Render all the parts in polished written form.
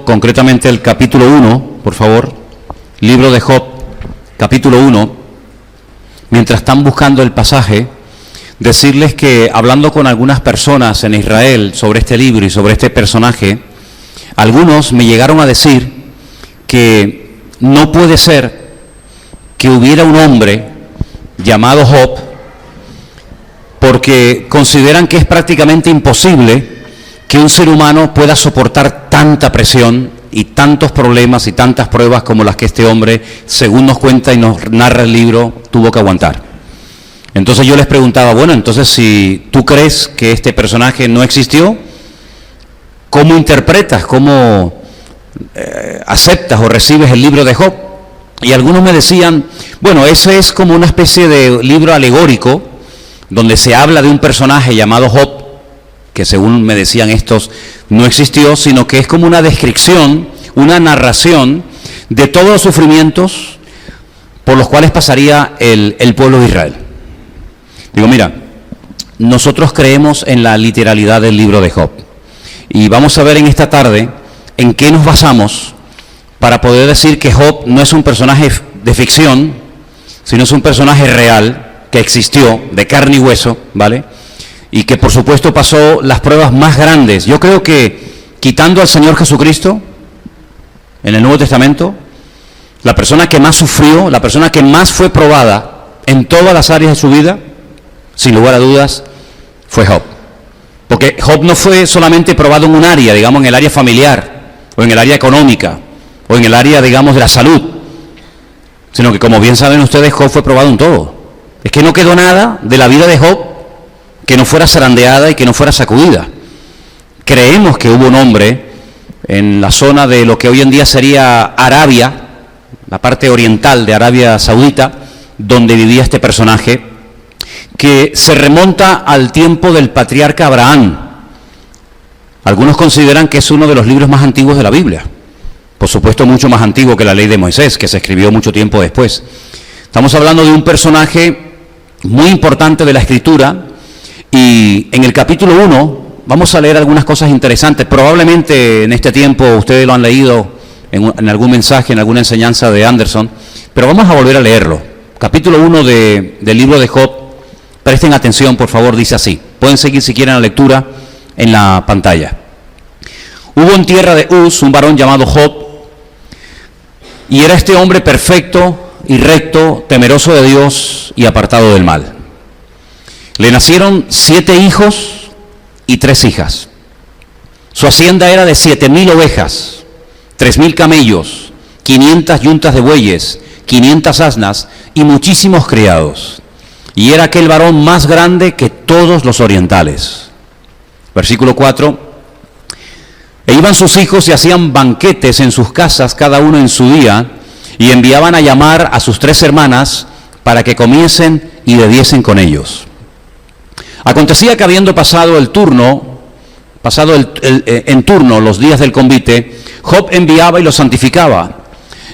Job, concretamente el capítulo 1, por favor. Libro de Job, capítulo 1. Mientras están buscando el pasaje, decirles que hablando con algunas personas en Israel sobre este libro y sobre este personaje, algunos me llegaron a decir que no puede ser que hubiera un hombre llamado Job, porque consideran que es prácticamente imposible que un ser humano pueda soportar tanta presión y tantos problemas y tantas pruebas como las que este hombre, según nos cuenta y nos narra el libro, tuvo que aguantar. Entonces yo les preguntaba, bueno, entonces si tú crees que este personaje no existió, ¿cómo interpretas, cómo aceptas o recibes el libro de Job? Y algunos me decían, bueno, eso es como una especie de libro alegórico, donde se habla de un personaje llamado Job, que según me decían estos, no existió, sino que es como una descripción, una narración de todos los sufrimientos por los cuales pasaría el pueblo de Israel. Digo, mira, nosotros creemos en la literalidad del libro de Job, y vamos a ver en esta tarde en qué nos basamos para poder decir que Job no es un personaje de ficción, sino es un personaje real, que existió, de carne y hueso, ¿vale? Y que por supuesto pasó las pruebas más grandes. Yo creo que quitando al Señor Jesucristo en el Nuevo Testamento, la persona que más sufrió, la persona que más fue probada en todas las áreas de su vida, sin lugar a dudas, fue Job. Porque Job no fue solamente probado en un área, digamos en el área familiar, o en el área económica, o en el área, digamos, de la salud, sino que, como bien saben ustedes, Job fue probado en todo. Es que no quedó nada de la vida de Job que no fuera zarandeada y que no fuera sacudida. Creemos que hubo un hombre en la zona de lo que hoy en día sería Arabia, la parte oriental de Arabia Saudita, donde vivía este personaje, que se remonta al tiempo del patriarca Abraham. Algunos consideran que es uno de los libros más antiguos de la Biblia. Por supuesto, mucho más antiguo que la ley de Moisés, que se escribió mucho tiempo después. Estamos hablando de un personaje muy importante de la Escritura, y en el capítulo 1 vamos a leer algunas cosas interesantes. Probablemente en este tiempo ustedes lo han leído en algún mensaje, en alguna enseñanza de Anderson, pero vamos a volver a leerlo. Capítulo 1 del libro de Job, presten atención por favor, dice así. Pueden seguir si quieren la lectura en la pantalla. Hubo en tierra de Uz un varón llamado Job, y era este hombre perfecto y recto, temeroso de Dios y apartado del mal. Le nacieron 7 hijos y 3 hijas. Su hacienda era de 7,000 ovejas, 3,000 camellos, 500 yuntas de bueyes, 500 asnas y muchísimos criados. Y era aquel varón más grande que todos los orientales. Versículo 4. E iban sus hijos y hacían banquetes en sus casas, cada uno en su día, y enviaban a llamar a sus 3 hermanas para que comiesen y bebiesen con ellos. Acontecía que habiendo pasado en turno los días del convite, Job enviaba y los santificaba,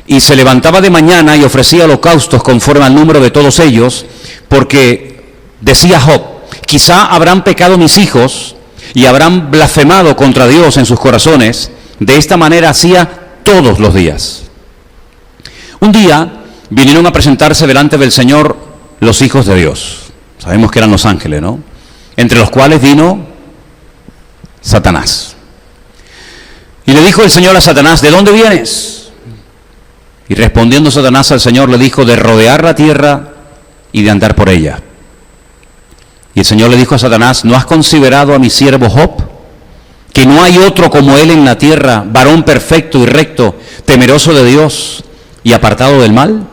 y se levantaba de mañana y ofrecía holocaustos conforme al número de todos ellos, porque decía Job, quizá habrán pecado mis hijos y habrán blasfemado contra Dios en sus corazones. De esta manera hacía todos los días. Un día vinieron a presentarse delante del Señor los hijos de Dios. Sabemos que eran los ángeles, ¿no? Entre los cuales vino Satanás. Y le dijo el Señor a Satanás, ¿de dónde vienes? Y respondiendo Satanás al Señor le dijo, de rodear la tierra y de andar por ella. Y el Señor le dijo a Satanás, ¿no has considerado a mi siervo Job? Que no hay otro como él en la tierra, varón perfecto y recto, temeroso de Dios y apartado del mal.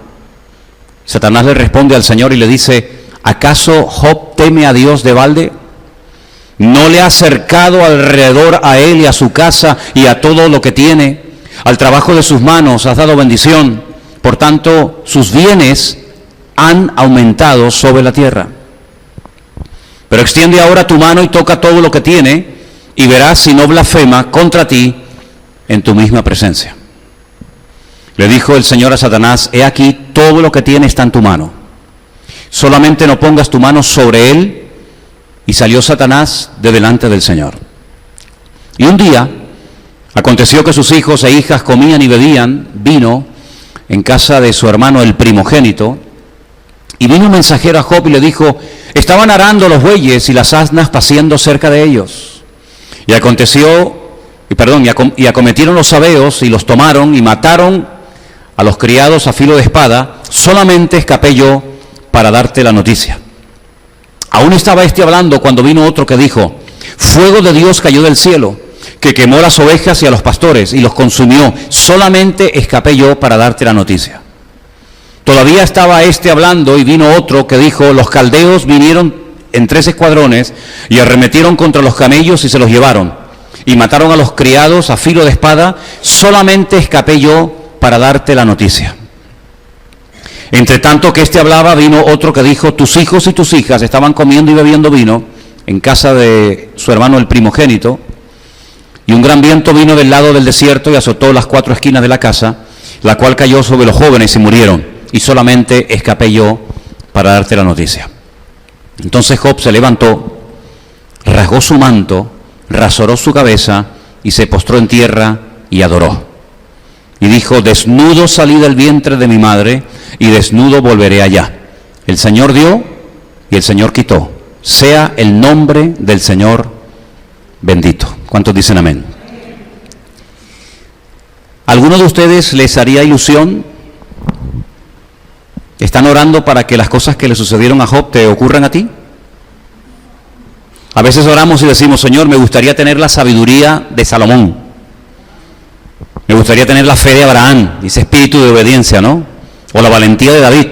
Satanás le responde al Señor y le dice, ¿acaso Job teme a Dios de balde? ¿No le ha acercado alrededor a él y a su casa y a todo lo que tiene? Al trabajo de sus manos has dado bendición, por tanto sus bienes han aumentado sobre la tierra. Pero extiende ahora tu mano y toca todo lo que tiene, y verás si no blasfema contra ti en tu misma presencia. Le dijo el Señor a Satanás, he aquí todo lo que tiene está en tu mano, solamente no pongas tu mano sobre él. Y salió Satanás de delante del Señor. Y un día, Aconteció que sus hijos e hijas comían y bebían vino en casa de su hermano el primogénito, y vino un mensajero a Job y le dijo: estaban arando los bueyes y las asnas paciendo cerca de ellos. Y acometieron los sabeos y los tomaron y mataron a los criados a filo de espada. Solamente escapé yo para darte la noticia. Aún estaba hablando cuando vino otro que dijo: fuego de Dios cayó del cielo, que quemó las ovejas y a los pastores y los consumió. Solamente escapé yo para darte la noticia. Todavía estaba hablando y vino otro que dijo: los caldeos vinieron en 3 escuadrones y arremetieron contra los camellos y se los llevaron y mataron a los criados a filo de espada. Solamente escapé yo para darte la noticia. Entre tanto que hablaba, vino otro que dijo: tus hijos y tus hijas estaban comiendo y bebiendo vino en casa de su hermano el primogénito, y un gran viento vino del lado del desierto y azotó las 4 esquinas de la casa, la cual cayó sobre los jóvenes y murieron, y solamente escapé yo para darte la noticia. Entonces Job se levantó, rasgó su manto, rasuró su cabeza y se postró en tierra y adoró. Y dijo: desnudo salí del vientre de mi madre y desnudo volveré allá. El Señor dio y el Señor quitó. Sea el nombre del Señor bendito. ¿Cuántos dicen amén? ¿Alguno de ustedes les haría ilusión? ¿Están orando para que las cosas que le sucedieron a Job te ocurran a ti? A veces oramos y decimos: Señor, me gustaría tener la sabiduría de Salomón. Me gustaría tener la fe de Abraham, ese espíritu de obediencia, ¿no? O la valentía de David.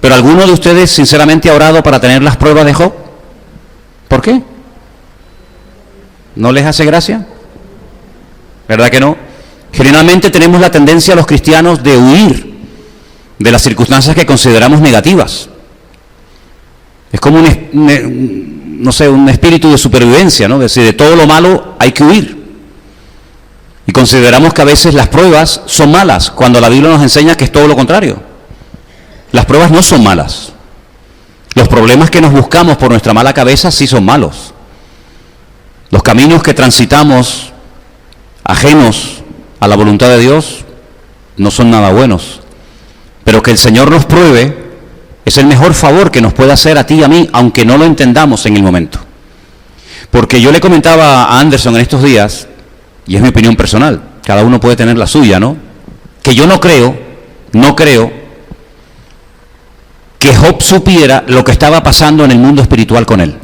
Pero ¿alguno de ustedes sinceramente ha orado para tener las pruebas de Job? ¿Por qué? ¿No les hace gracia? ¿Verdad que no? Generalmente tenemos la tendencia los cristianos de huir de las circunstancias que consideramos negativas. Es como un espíritu de supervivencia, ¿no? Es decir, de todo lo malo hay que huir. Y consideramos que a veces las pruebas son malas, cuando la Biblia nos enseña que es todo lo contrario. Las pruebas no son malas. Los problemas que nos buscamos por nuestra mala cabeza sí son malos. Los caminos que transitamos ajenos a la voluntad de Dios no son nada buenos. Pero que el Señor nos pruebe es el mejor favor que nos puede hacer a ti y a mí, aunque no lo entendamos en el momento. Porque yo le comentaba a Anderson en estos días, y es mi opinión personal, cada uno puede tener la suya, ¿no? Que yo no creo que Job supiera lo que estaba pasando en el mundo espiritual con él.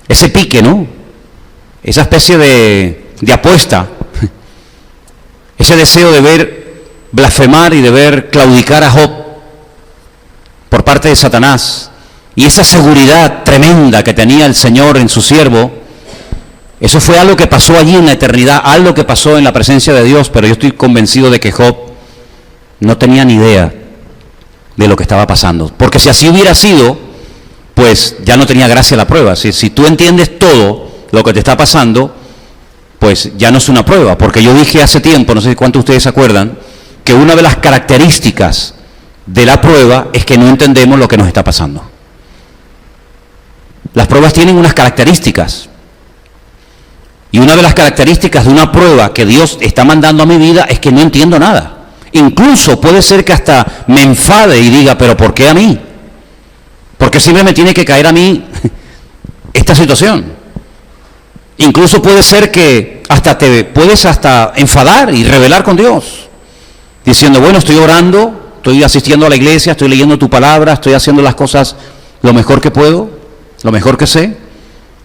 Ese pique, ¿no? Esa especie de apuesta, ese deseo de ver blasfemar y de ver claudicar a Job por parte de Satanás, y esa seguridad tremenda que tenía el Señor en su siervo, eso fue algo que pasó allí en la eternidad, algo que pasó en la presencia de Dios, pero yo estoy convencido de que Job no tenía ni idea de lo que estaba pasando. Porque si así hubiera sido, pues ya no tenía gracia la prueba. Si tú entiendes todo lo que te está pasando, pues ya no es una prueba. Porque yo dije hace tiempo, no sé cuántos de ustedes se acuerdan, que una de las características de la prueba es que no entendemos lo que nos está pasando. Las pruebas tienen unas características. Y una de las características de una prueba que Dios está mandando a mi vida es que no entiendo nada. Incluso puede ser que hasta me enfade y diga: ¿pero por qué a mí? ¿Por qué siempre me tiene que caer a mí esta situación? Incluso puede ser que hasta te puedes enfadar y rebelar con Dios, diciendo: bueno, estoy orando, estoy asistiendo a la iglesia, estoy leyendo tu palabra, estoy haciendo las cosas lo mejor que puedo, lo mejor que sé.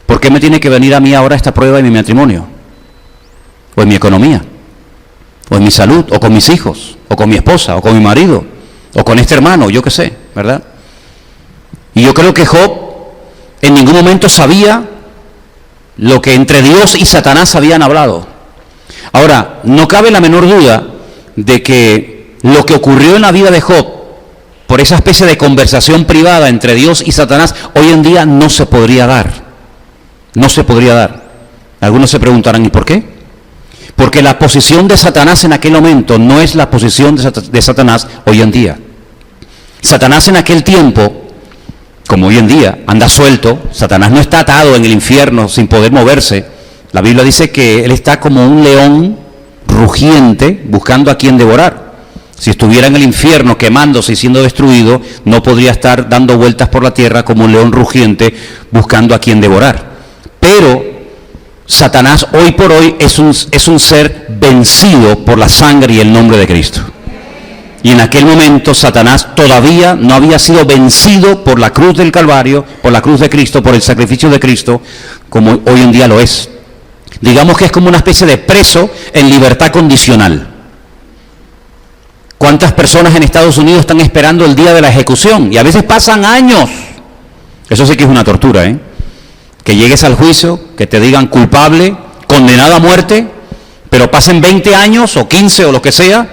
¿Por qué me tiene que venir a mí ahora esta prueba en mi matrimonio? O en mi economía, o en mi salud, o con mis hijos, o con mi esposa, o con mi marido, o con este hermano, yo qué sé, ¿verdad? Y yo creo que Job en ningún momento sabía lo que entre Dios y Satanás habían hablado. Ahora, no cabe la menor duda de que lo que ocurrió en la vida de Job, por esa especie de conversación privada entre Dios y Satanás, hoy en día no se podría dar. No se podría dar. Algunos se preguntarán: ¿y por qué? Porque la posición de Satanás en aquel momento no es la posición de Satanás hoy en día. Satanás en aquel tiempo, como hoy en día, anda suelto. Satanás no está atado en el infierno sin poder moverse. La Biblia dice que él está como un león rugiente buscando a quien devorar. Si estuviera en el infierno quemándose y siendo destruido, no podría estar dando vueltas por la tierra como un león rugiente buscando a quien devorar. Pero Satanás hoy por hoy es un ser vencido por la sangre y el nombre de Cristo. Y en aquel momento Satanás todavía no había sido vencido por la cruz del Calvario, por la cruz de Cristo, por el sacrificio de Cristo, como hoy en día lo es. Digamos que es como una especie de preso en libertad condicional. ¿Cuántas personas en Estados Unidos están esperando el día de la ejecución? Y a veces pasan años. Eso sí que es una tortura, ¿eh? Que llegues al juicio, que te digan culpable, condenado a muerte, pero pasen 20 años o 15 o lo que sea.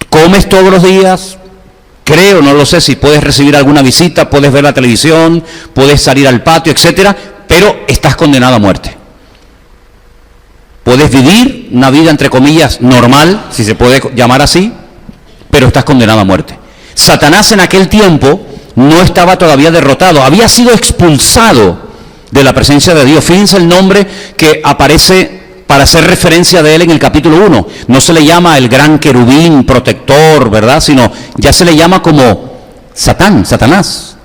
Comes todos los días, creo, no lo sé si puedes recibir alguna visita, puedes ver la televisión, puedes salir al patio, etcétera, pero estás condenado a muerte. Puedes vivir una vida, entre comillas, normal, si se puede llamar así, pero estás condenado a muerte. Satanás en aquel tiempo no estaba todavía derrotado, había sido expulsado de la presencia de Dios. Fíjense el nombre que aparece para hacer referencia de él en el capítulo 1. No se le llama el gran querubín protector, ¿verdad? Sino ya se le llama como Satanás,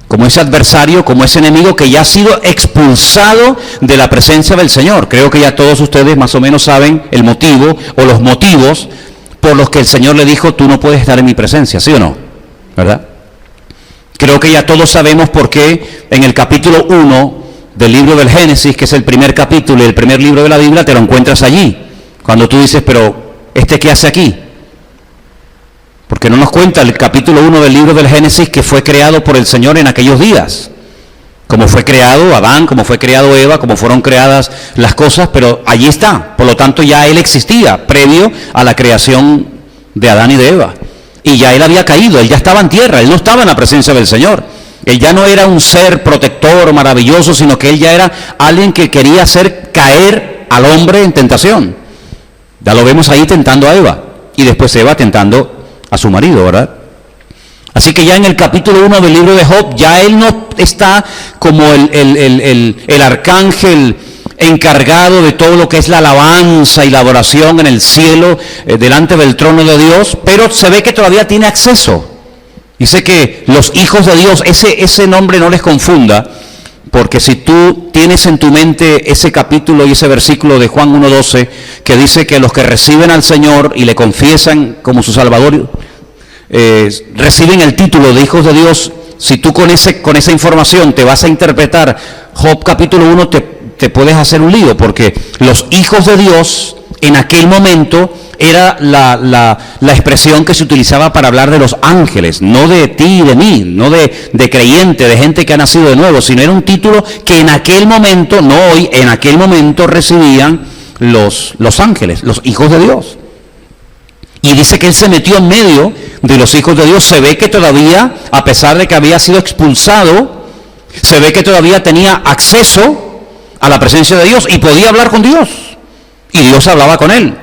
como ese adversario, como ese enemigo que ya ha sido expulsado de la presencia del Señor. Creo que ya todos ustedes más o menos saben el motivo o los motivos por los que el Señor le dijo, tú no puedes estar en mi presencia, ¿sí o no? ¿Verdad? Creo que ya todos sabemos por qué en el capítulo 1 del libro del Génesis, que es el primer capítulo y el primer libro de la Biblia, te lo encuentras allí. Cuando tú dices, pero ¿este qué hace aquí? Porque no nos cuenta el capítulo 1 del libro del Génesis que fue creado por el Señor en aquellos días. Como fue creado Adán, como fue creado Eva, como fueron creadas las cosas, pero allí está. Por lo tanto, ya él existía previo a la creación de Adán y de Eva. Y ya él había caído, él ya estaba en tierra, él no estaba en la presencia del Señor. Él ya no era un ser protector maravilloso, sino que él ya era alguien que quería hacer caer al hombre en tentación. Ya lo vemos ahí tentando a Eva, y después Eva tentando a su marido, ¿verdad? Así que ya en el capítulo 1 del libro de Job, ya él no está como el arcángel encargado de todo lo que es la alabanza y la adoración en el cielo, delante del trono de Dios, pero se ve que todavía tiene acceso. Dice que los hijos de Dios, ese nombre no les confunda, porque si tú tienes en tu mente ese capítulo y ese versículo de Juan 1:12, que dice que los que reciben al Señor y le confiesan como su Salvador, reciben el título de hijos de Dios. Si tú con esa información te vas a interpretar Job capítulo 1, te puedes hacer un lío, porque los hijos de Dios en aquel momento era la expresión que se utilizaba para hablar de los ángeles, no de ti y de mí, no de creyente, de gente que ha nacido de nuevo, sino era un título que en aquel momento, no hoy, en aquel momento recibían los ángeles, los hijos de Dios. Y dice que él se metió en medio de los hijos de Dios. Se ve que todavía, a pesar de que había sido expulsado, se ve que todavía tenía acceso a la presencia de Dios y podía hablar con Dios. Y Dios hablaba con él.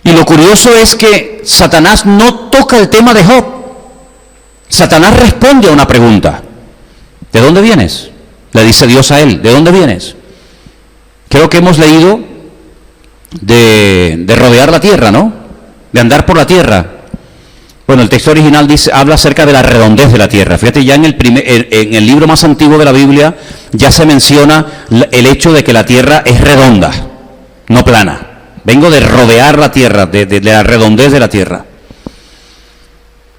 Y lo curioso es que Satanás no toca el tema de Job. Satanás responde a una pregunta. ¿De dónde vienes? Le dice Dios a él. ¿De dónde vienes? Creo que hemos leído de rodear la tierra, ¿no? De andar por la tierra. Bueno, el texto original habla acerca de la redondez de la tierra. Fíjate, ya en el libro más antiguo de la Biblia ya se menciona el hecho de que la tierra es redonda, no plana. Vengo de rodear la tierra, de la redondez de la tierra.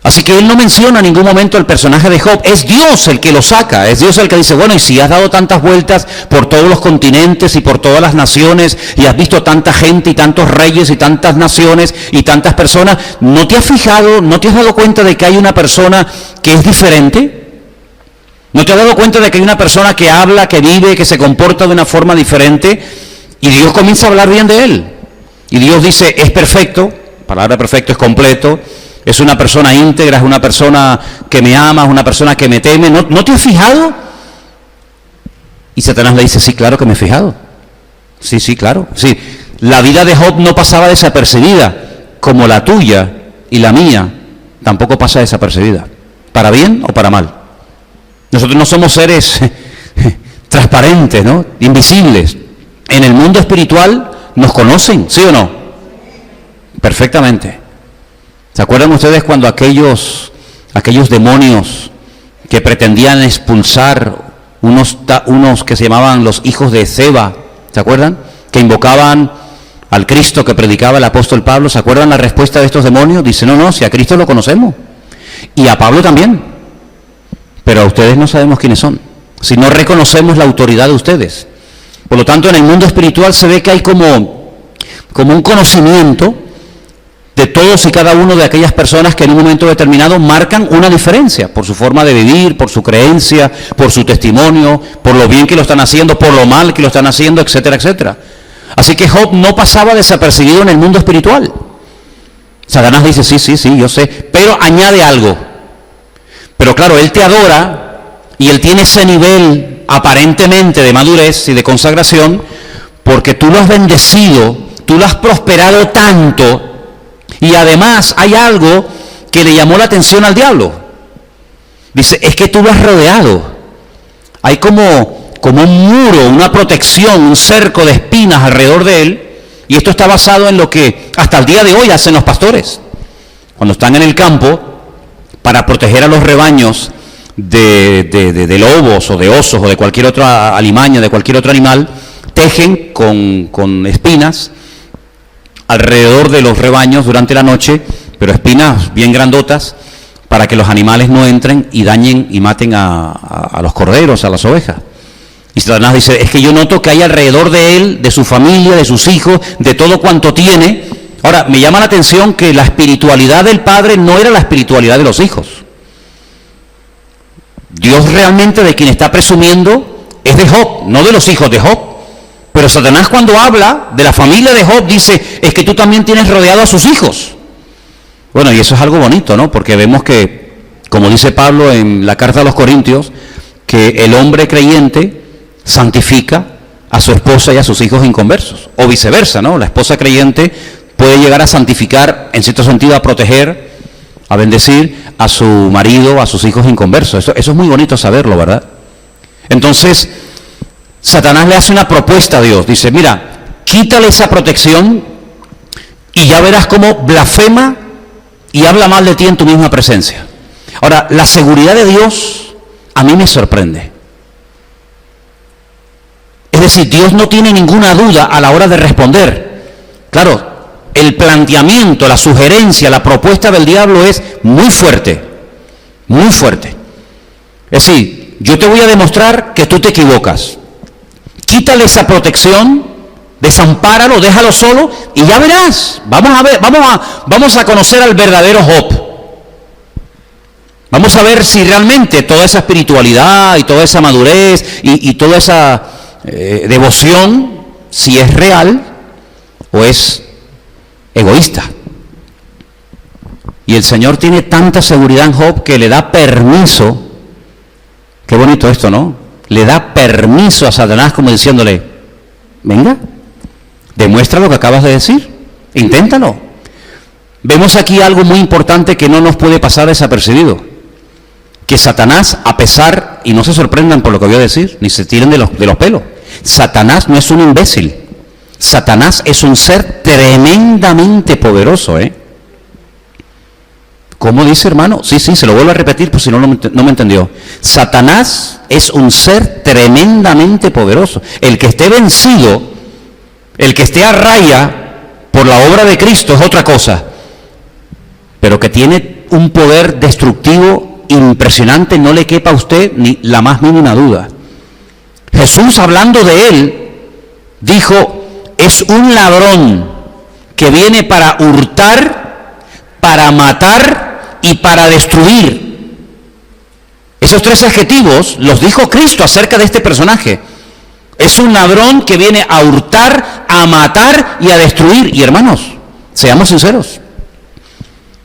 Así que él no menciona en ningún momento el personaje de Job. Es Dios el que lo saca, es Dios el que dice, bueno, y si has dado tantas vueltas por todos los continentes y por todas las naciones, y has visto tanta gente y tantos reyes y tantas naciones y tantas personas, ¿no te has fijado, no te has dado cuenta de que hay una persona que es diferente? ¿No te has dado cuenta de que hay una persona que habla, que vive, que se comporta de una forma diferente? Y Dios comienza a hablar bien de él. Y Dios dice, es perfecto, la palabra perfecto es completo, es una persona íntegra, es una persona que me ama, es una persona que me teme. ¿No te has fijado? Y Satanás le dice, sí, claro que me he fijado. Sí, claro. Sí. La vida de Job no pasaba desapercibida, como la tuya y la mía tampoco pasa desapercibida, para bien o para mal. Nosotros no somos seres transparentes, ¿no? Invisibles. En el mundo espiritual nos conocen, ¿sí o no? Perfectamente. ¿Se acuerdan ustedes cuando aquellos demonios que pretendían expulsar unos que se llamaban los hijos de Seba, ¿se acuerdan? Que invocaban al Cristo que predicaba el apóstol Pablo. ¿Se acuerdan la respuesta de estos demonios? Dice, no, si a Cristo lo conocemos. Y a Pablo también. Pero a ustedes no sabemos quiénes son. Si no reconocemos la autoridad de ustedes. Por lo tanto, en el mundo espiritual se ve que hay como un conocimiento de todos y cada uno de aquellas personas que en un momento determinado marcan una diferencia por su forma de vivir, por su creencia, por su testimonio, por lo bien que lo están haciendo, por lo mal que lo están haciendo, etcétera, etcétera. Así que Job no pasaba desapercibido en el mundo espiritual. Satanás dice, sí, yo sé, pero añade algo. Pero claro, él te adora y él tiene ese nivel aparentemente de madurez y de consagración porque tú lo has bendecido, tú lo has prosperado tanto. Y además hay algo que le llamó la atención al diablo. Dice, es que tú lo has rodeado. Hay como un muro, una protección, un cerco de espinas alrededor de él. Y esto está basado en lo que hasta el día de hoy hacen los pastores. Cuando están en el campo, para proteger a los rebaños de lobos o de osos o de cualquier otra alimaña, de cualquier otro animal, tejen con espinas alrededor de los rebaños durante la noche, pero espinas bien grandotas, para que los animales no entren y dañen y maten a los corderos, a las ovejas. Y Satanás dice, es que yo noto que hay alrededor de él, de su familia, de sus hijos, de todo cuanto tiene. Ahora, me llama la atención que la espiritualidad del padre no era la espiritualidad de los hijos. Dios realmente de quien está presumiendo es de Job, no de los hijos de Job. Pero Satanás cuando habla de la familia de Job dice, es que tú también tienes rodeado a sus hijos. Bueno, y eso es algo bonito, ¿no? Porque vemos que, como dice Pablo en la carta a los Corintios, que el hombre creyente santifica a su esposa y a sus hijos inconversos. O viceversa, ¿no? La esposa creyente puede llegar a santificar, en cierto sentido a proteger, a bendecir a su marido, a sus hijos inconversos. Eso es muy bonito saberlo, ¿verdad? Entonces, Satanás le hace una propuesta a Dios. Dice, mira, quítale esa protección y ya verás cómo blasfema y habla mal de ti en tu misma presencia. Ahora, la seguridad de Dios a mí me sorprende. Es decir, Dios no tiene ninguna duda a la hora de responder. Claro, el planteamiento, la sugerencia, la propuesta del diablo es muy fuerte, muy fuerte. Es decir, yo te voy a demostrar que tú te equivocas. Quítale esa protección, desampáralo, déjalo solo y ya verás. Vamos a conocer al verdadero Job. Vamos a ver si realmente toda esa espiritualidad y toda esa madurez y toda esa devoción, si es real o es egoísta. Y el Señor tiene tanta seguridad en Job que le da permiso. Qué bonito esto, ¿no? Le da permiso a Satanás como diciéndole, venga, demuestra lo que acabas de decir, inténtalo. Vemos aquí algo muy importante que no nos puede pasar desapercibido. Que Satanás, a pesar, y no se sorprendan por lo que voy a decir, ni se tiren de los pelos, Satanás no es un imbécil. Satanás es un ser tremendamente poderoso, ¿Cómo dice, hermano? Sí, se lo vuelvo a repetir por si no me entendió. Satanás es un ser tremendamente poderoso. El que esté vencido, el que esté a raya por la obra de Cristo es otra cosa. Pero que tiene un poder destructivo impresionante, no le quepa a usted ni la más mínima duda. Jesús, hablando de él, dijo, es un ladrón que viene para hurtar, para matar y para destruir. Esos tres adjetivos los dijo Cristo acerca de este personaje. Es un ladrón que viene a hurtar, a matar y a destruir. Y hermanos, seamos sinceros,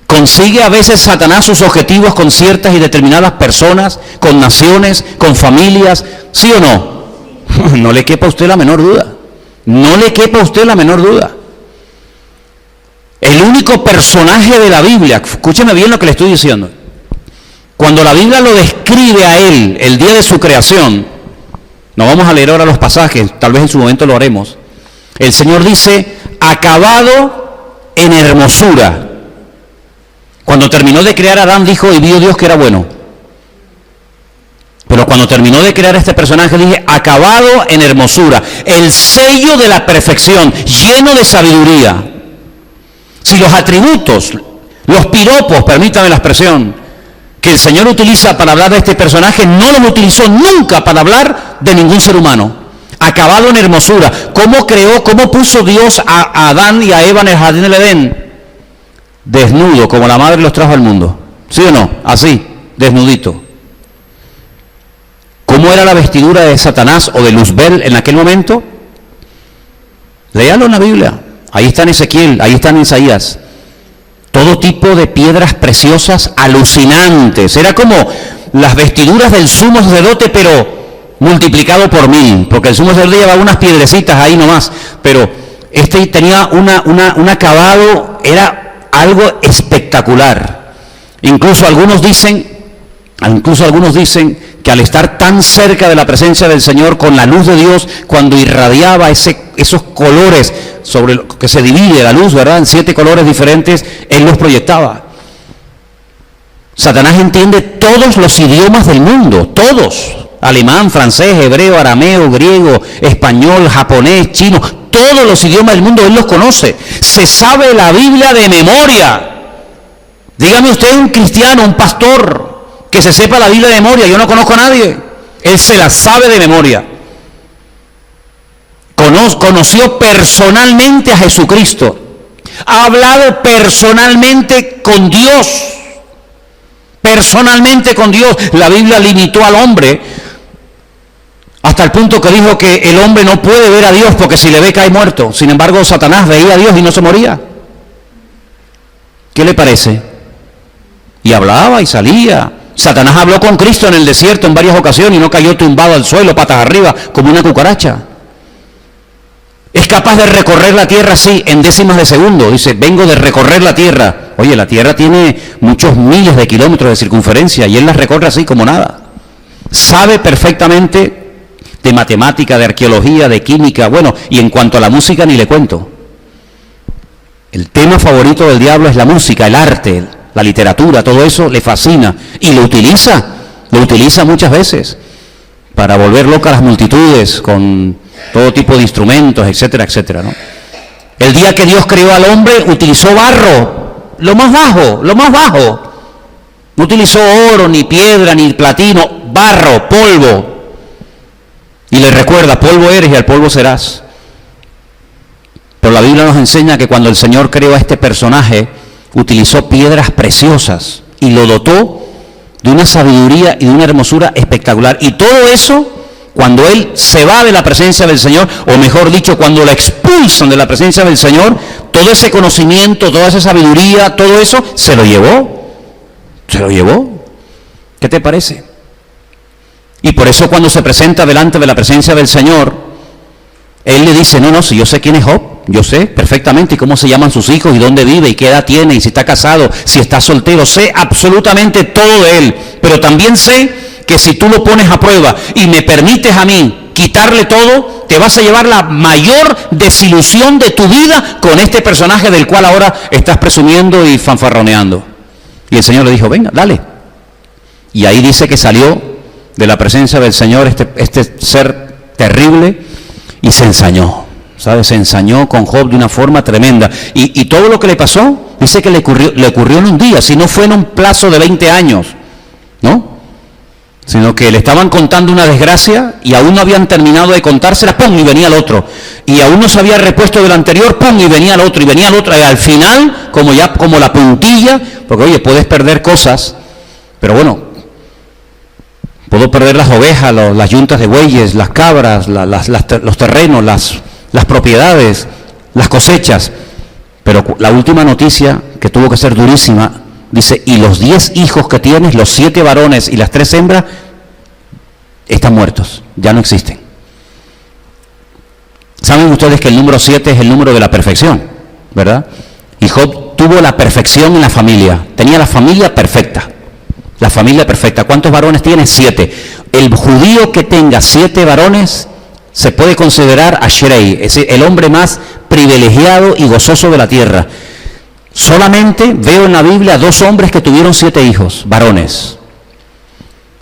¿consigue a veces Satanás sus objetivos con ciertas y determinadas personas, con naciones, con familias? ¿Sí o no? No le quepa a usted la menor duda. No le quepa a usted la menor duda. El único personaje de la Biblia, escúcheme bien lo que le estoy diciendo, cuando la Biblia lo describe a él, el día de su creación, no vamos a leer ahora los pasajes, tal vez en su momento lo haremos, El Señor dice, acabado en hermosura. Cuando terminó de crear a Adán, dijo, y vio Dios que era bueno. Pero cuando terminó de crear este personaje, dije, acabado en hermosura. El sello de la perfección, lleno de sabiduría. Si los atributos, los piropos, permítame la expresión, que el Señor utiliza para hablar de este personaje, no los utilizó nunca para hablar de ningún ser humano. Acabado en hermosura. ¿Cómo creó, cómo puso Dios a Adán y a Eva en el jardín del Edén? Desnudo, como la madre los trajo al mundo. ¿Sí o no? Así, desnudito. ¿Cómo era la vestidura de Satanás o de Luzbel en aquel momento? Léalo en la Biblia. Ahí está en Ezequiel, ahí está en Isaías. Todo tipo de piedras preciosas alucinantes. Era como las vestiduras del sumo sacerdote, pero multiplicado por 1000. Porque el sumo sacerdote llevaba unas piedrecitas ahí nomás. Pero este tenía un acabado, era algo espectacular. Incluso algunos dicen que al estar tan cerca de la presencia del Señor con la luz de Dios, cuando irradiaba esos colores sobre lo que se divide la luz, ¿verdad?, en 7 colores diferentes, Él los proyectaba. Satanás entiende todos los idiomas del mundo, todos. Alemán, francés, hebreo, arameo, griego, español, japonés, chino, todos los idiomas del mundo Él los conoce. Se sabe la Biblia de memoria. Dígame usted un cristiano, un pastor, que se sepa la Biblia de memoria. Yo no conozco a nadie. Él se la sabe de memoria. Conoció personalmente a Jesucristo. Ha hablado personalmente con Dios. Personalmente con Dios. La Biblia limitó al hombre hasta el punto que dijo que el hombre no puede ver a Dios porque si le ve cae muerto. Sin embargo, Satanás veía a Dios y no se moría. ¿Qué le parece? Y hablaba y salía. Satanás habló con Cristo en el desierto en varias ocasiones y no cayó tumbado al suelo, patas arriba, como una cucaracha. Es capaz de recorrer la tierra así, en décimas de segundo. Dice, vengo de recorrer la tierra. Oye, la tierra tiene muchos miles de kilómetros de circunferencia y Él las recorre así como nada. Sabe perfectamente de matemática, de arqueología, de química. Bueno, y en cuanto a la música ni le cuento. El tema favorito del diablo es la música, el arte, la literatura, todo eso le fascina y lo utiliza muchas veces para volver loca a las multitudes con todo tipo de instrumentos, etcétera, etcétera, ¿no? El día que Dios creó al hombre utilizó barro, lo más bajo. No utilizó oro, ni piedra, ni platino, barro, polvo. Y le recuerda, polvo eres y al polvo serás. Pero la Biblia nos enseña que cuando el Señor creó a este personaje, utilizó piedras preciosas y lo dotó de una sabiduría y de una hermosura espectacular. Y todo eso, cuando Él se va de la presencia del Señor, o mejor dicho, cuando lo expulsan de la presencia del Señor, todo ese conocimiento, toda esa sabiduría, todo eso, se lo llevó. ¿Qué te parece? Y por eso cuando se presenta delante de la presencia del Señor, Él le dice, no, si yo sé quién es Job, yo sé perfectamente cómo se llaman sus hijos y dónde vive y qué edad tiene y si está casado, si está soltero, sé absolutamente todo de él, pero también sé que si tú lo pones a prueba y me permites a mí quitarle todo, te vas a llevar la mayor desilusión de tu vida con este personaje del cual ahora estás presumiendo y fanfarroneando. Y el Señor le dijo, venga, dale. Y ahí dice que salió de la presencia del Señor este ser terrible y se ensañó. ¿Sabes? Se ensañó con Job de una forma tremenda. Y todo lo que le pasó, dice que le ocurrió en un día, si no fue en un plazo de 20 años, ¿no? Sino que le estaban contando una desgracia y aún no habían terminado de contársela, ¡pum! Y venía el otro. Y aún no se había repuesto del anterior, ¡pum! Y venía el otro, y venía el otro. Y al final, como la puntilla, porque oye, puedes perder cosas, pero bueno, puedo perder las ovejas, las yuntas de bueyes, las cabras, los terrenos, las propiedades, las cosechas, pero la última noticia, que tuvo que ser durísima, dice, y los 10 hijos que tienes, los 7 varones y las 3 hembras, están muertos, ya no existen. Saben ustedes que el número 7 es el número de la perfección, ¿verdad? Y Job tuvo la perfección en la familia, tenía la familia perfecta. La familia perfecta. ¿Cuántos varones tiene? 7. El judío que tenga 7 varones, se puede considerar Ashrei, es el hombre más privilegiado y gozoso de la tierra. Solamente veo en la Biblia 2 hombres que tuvieron 7 hijos, varones.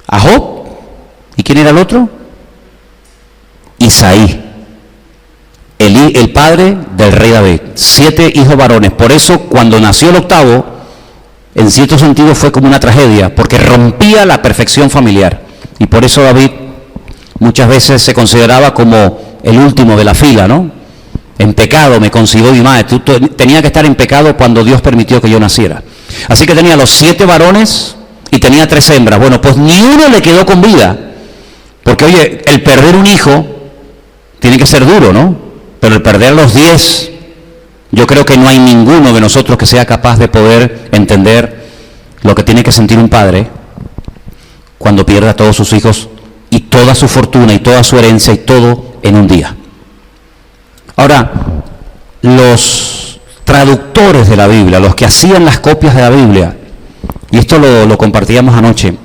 A Job, ¿y quién era el otro? Isaí, el padre del rey David. 7 hijos varones. Por eso, cuando nació el octavo, en cierto sentido fue como una tragedia, porque rompía la perfección familiar. Y por eso David muchas veces se consideraba como el último de la fila, ¿no? En pecado me concibió mi madre. Tenía que estar en pecado cuando Dios permitió que yo naciera. Así que tenía los 7 varones y tenía 3 hembras. Bueno, pues ni uno le quedó con vida. Porque, oye, el perder un hijo tiene que ser duro, ¿no? Pero el perder los 10, yo creo que no hay ninguno de nosotros que sea capaz de poder entender lo que tiene que sentir un padre cuando pierde a todos sus hijos y toda su fortuna y toda su herencia y todo en un día. Ahora, los traductores de la Biblia, los que hacían las copias de la Biblia, y esto lo compartíamos anoche,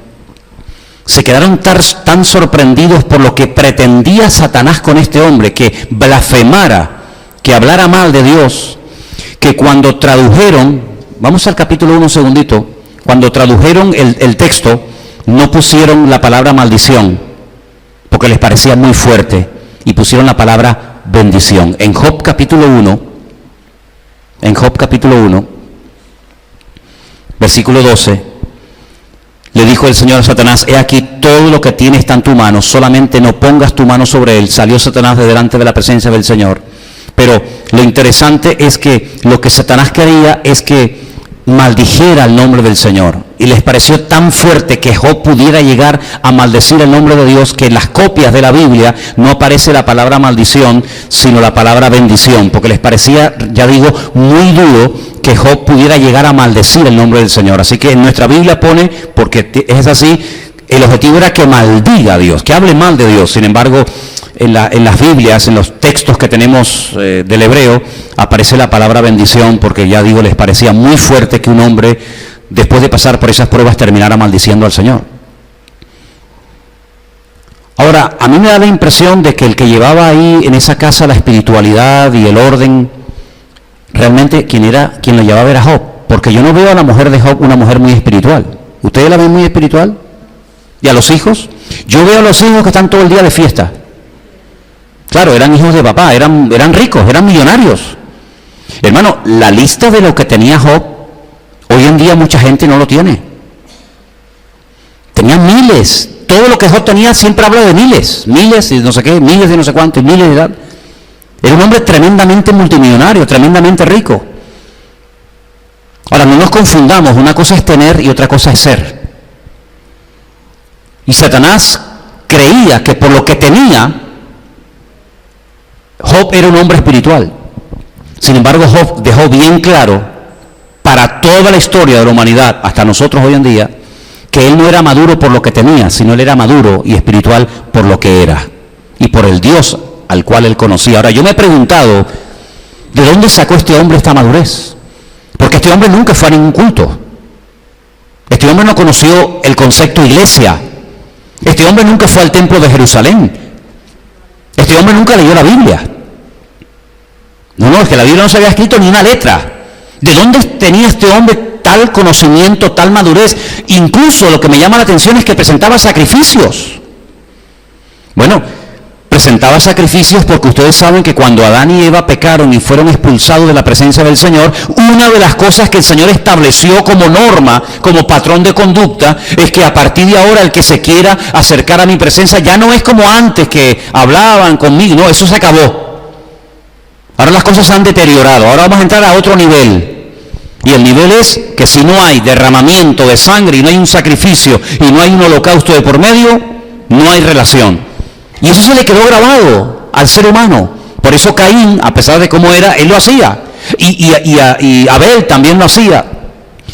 se quedaron tan sorprendidos por lo que pretendía Satanás con este hombre, que blasfemara, que hablara mal de Dios, que cuando tradujeron, vamos al capítulo 1 un segundito, cuando tradujeron el texto, no pusieron la palabra maldición, porque les parecía muy fuerte, y pusieron la palabra bendición. En Job capítulo 1, versículo 12, le dijo el Señor a Satanás: he aquí todo lo que tienes está en tu mano, solamente no pongas tu mano sobre él. Salió Satanás de delante de la presencia del Señor. Pero lo interesante es que lo que Satanás quería es que maldijera el nombre del Señor. Y les pareció tan fuerte que Job pudiera llegar a maldecir el nombre de Dios, que en las copias de la Biblia no aparece la palabra maldición, sino la palabra bendición, porque les parecía, ya digo, muy duro que Job pudiera llegar a maldecir el nombre del Señor. Así que en nuestra Biblia pone, porque es así, el objetivo era que maldiga a Dios, que hable mal de Dios. Sin embargo, en las Biblias, en los textos que tenemos del hebreo, aparece la palabra bendición, porque ya digo, les parecía muy fuerte que un hombre, después de pasar por esas pruebas, terminara maldiciendo al Señor. Ahora, a mí me da la impresión de que el que llevaba ahí en esa casa la espiritualidad y el orden, realmente quien lo llevaba era Job, porque yo no veo a la mujer de Job una mujer muy espiritual. ¿Ustedes la ven muy espiritual? ¿Y a los hijos? Yo veo a los hijos que están todo el día de fiesta. Claro, eran hijos de papá, eran ricos, eran millonarios. Hermano, la lista de lo que tenía Job, hoy en día mucha gente no lo tiene. Tenía miles. Todo lo que Job tenía siempre habla de miles y no sé qué, miles de no sé cuántos, miles de edad. Era un hombre tremendamente multimillonario, tremendamente rico. Ahora, no nos confundamos, una cosa es tener y otra cosa es ser. Y Satanás creía que por lo que tenía, Job era un hombre espiritual. Sin embargo, Job dejó bien claro para toda la historia de la humanidad, hasta nosotros hoy en día, que él no era maduro por lo que tenía, sino él era maduro y espiritual por lo que era y por el Dios al cual él conocía. Ahora, yo me he preguntado, ¿de dónde sacó este hombre esta madurez? Porque este hombre nunca fue a ningún culto. Este hombre no conoció el concepto iglesia. Este hombre nunca fue al templo de Jerusalén. Este hombre nunca leyó la Biblia. No, es que la Biblia no se había escrito ni una letra. ¿De dónde tenía este hombre tal conocimiento, tal madurez? Incluso lo que me llama la atención es que presentaba sacrificios. Bueno, presentaba sacrificios porque ustedes saben que cuando Adán y Eva pecaron y fueron expulsados de la presencia del Señor, una de las cosas que el Señor estableció como norma, como patrón de conducta, es que a partir de ahora el que se quiera acercar a mi presencia ya no es como antes que hablaban conmigo, no, eso se acabó. Ahora las cosas se han deteriorado, ahora vamos a entrar a otro nivel. Y el nivel es que si no hay derramamiento de sangre y no hay un sacrificio y no hay un holocausto de por medio, no hay relación. Y eso se le quedó grabado al ser humano. Por eso Caín, a pesar de cómo era, él lo hacía. Y Abel también lo hacía.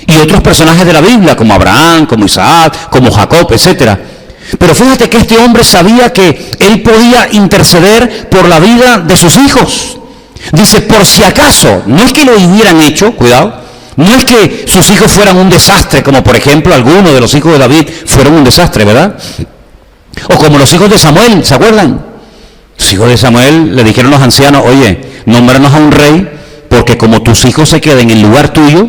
Y otros personajes de la Biblia, como Abraham, como Isaac, como Jacob, etc. Pero fíjate que este hombre sabía que él podía interceder por la vida de sus hijos. Dice, por si acaso, no es que lo hubieran hecho, cuidado, no es que sus hijos fueran un desastre, como por ejemplo algunos de los hijos de David fueron un desastre, ¿verdad? O como los hijos de Samuel, ¿se acuerdan? Los hijos de Samuel le dijeron a los ancianos, oye, nómbranos a un rey, porque como tus hijos se queden en el lugar tuyo,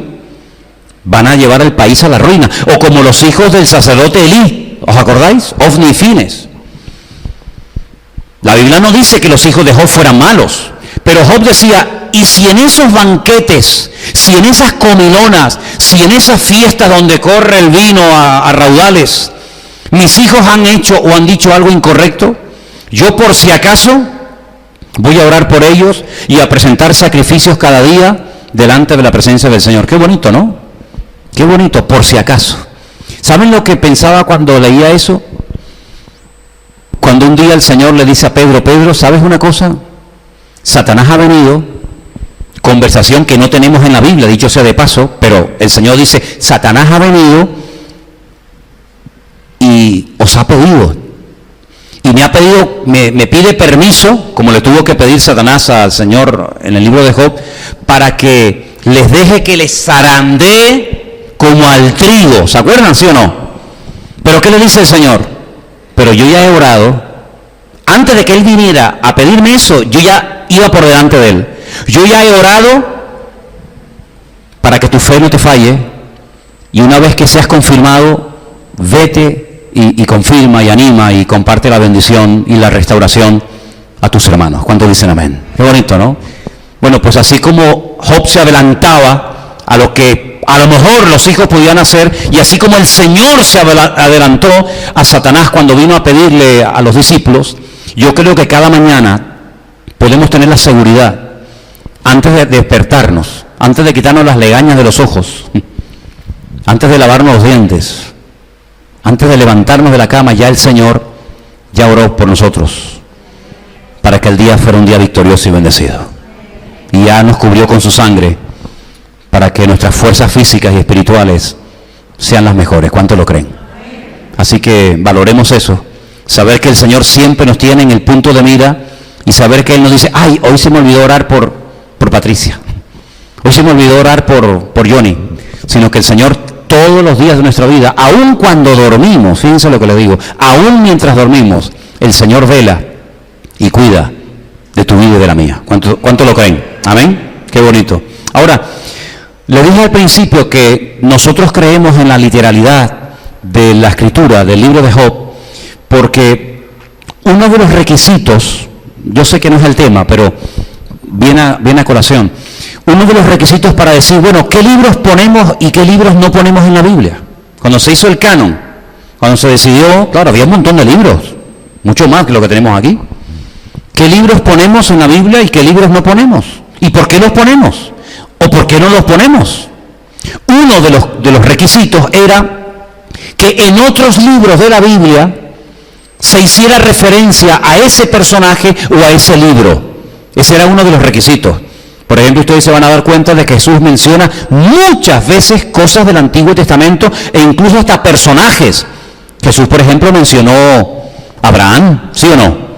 van a llevar el país a la ruina. O como los hijos del sacerdote Elí, ¿os acordáis? Ofni y Fines. La Biblia no dice que los hijos de Job fueran malos, pero Job decía, y si en esos banquetes, si en esas comilonas, si en esas fiestas donde corre el vino a raudales, mis hijos han hecho o han dicho algo incorrecto, yo por si acaso voy a orar por ellos y a presentar sacrificios cada día delante de la presencia del Señor. Qué bonito, ¿no? Qué bonito, por si acaso. ¿Saben lo que pensaba cuando leía eso? Cuando un día el Señor le dice a Pedro, Pedro, ¿sabes una cosa? Satanás ha venido, conversación que no tenemos en la Biblia, dicho sea de paso, pero el Señor dice, Satanás ha venido y os ha pedido, y me ha pedido, me pide permiso, como le tuvo que pedir Satanás al Señor en el libro de Job, para que les deje que les zarandee como al trigo. ¿Se acuerdan, sí o no? Pero ¿qué le dice el Señor? Pero yo ya he orado. Antes de que él viniera a pedirme eso, yo ya iba por delante de él. Yo ya he orado para que tu fe no te falle, y una vez que seas confirmado, vete y confirma y anima y comparte la bendición y la restauración a tus hermanos. ¿Cuántos dicen amén? Qué bonito, ¿no? Bueno, pues así como Job se adelantaba a lo que a lo mejor los hijos podían hacer, y así como el Señor se adelantó a Satanás cuando vino a pedirle a los discípulos, yo creo que cada mañana podemos tener la seguridad, antes de despertarnos, antes de quitarnos las legañas de los ojos, antes de lavarnos los dientes, antes de levantarnos de la cama, ya el Señor ya oró por nosotros, para que el día fuera un día victorioso y bendecido. Y ya nos cubrió con su sangre, para que nuestras fuerzas físicas y espirituales sean las mejores. ¿Cuántos lo creen? Así que valoremos eso, saber que el Señor siempre nos tiene en el punto de mira, y saber que Él nos dice, ay, hoy se me olvidó orar por Patricia, hoy se me olvidó orar por Johnny, sino que el Señor todos los días de nuestra vida, aun cuando dormimos, fíjense lo que les digo, aun mientras dormimos, el Señor vela y cuida de tu vida y de la mía. ¿Cuánto lo creen? Amén. Qué bonito. Ahora, le dije al principio que nosotros creemos en la literalidad de la escritura, del libro de Job, porque uno de los requisitos, yo sé que no es el tema, pero viene a colación, uno de los requisitos para decir, bueno, ¿qué libros ponemos y qué libros no ponemos en la Biblia? Cuando se hizo el canon, cuando se decidió, claro, había un montón de libros, mucho más que lo que tenemos aquí. ¿Qué libros ponemos en la Biblia y qué libros no ponemos? ¿Y por qué los ponemos? ¿O por qué no los ponemos? Uno de los requisitos era que en otros libros de la Biblia se hiciera referencia a ese personaje o a ese libro. Ese era uno de los requisitos. Por ejemplo, ustedes se van a dar cuenta de que Jesús menciona muchas veces cosas del Antiguo Testamento e incluso hasta personajes. Jesús, por ejemplo, mencionó a Abraham, ¿sí o no?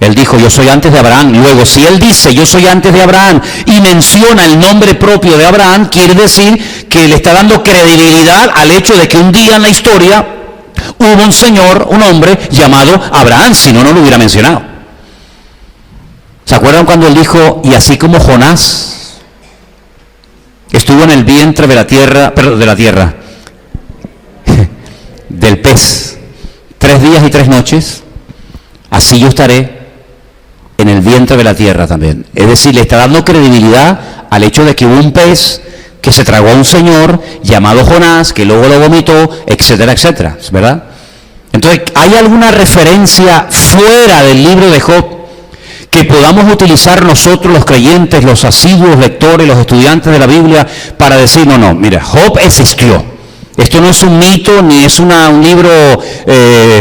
Él dijo, yo soy antes de Abraham. Luego, si él dice, yo soy antes de Abraham, y menciona el nombre propio de Abraham, quiere decir que le está dando credibilidad al hecho de que un día en la historia hubo un señor, un hombre llamado Abraham, si no, no lo hubiera mencionado. ¿Se acuerdan cuando él dijo, y así como Jonás estuvo en el vientre de la tierra, del pez, 3 días y 3 noches, así yo estaré en el vientre de la tierra también? Es decir, le está dando credibilidad al hecho de que hubo un pez que se tragó a un señor llamado Jonás, que luego lo vomitó, etcétera, etcétera, ¿verdad? Entonces, ¿hay alguna referencia fuera del libro de Job que podamos utilizar nosotros los creyentes, los asiduos lectores, los estudiantes de la Biblia, para decir, no, mira, Job existió? Esto no es un mito, ni es un libro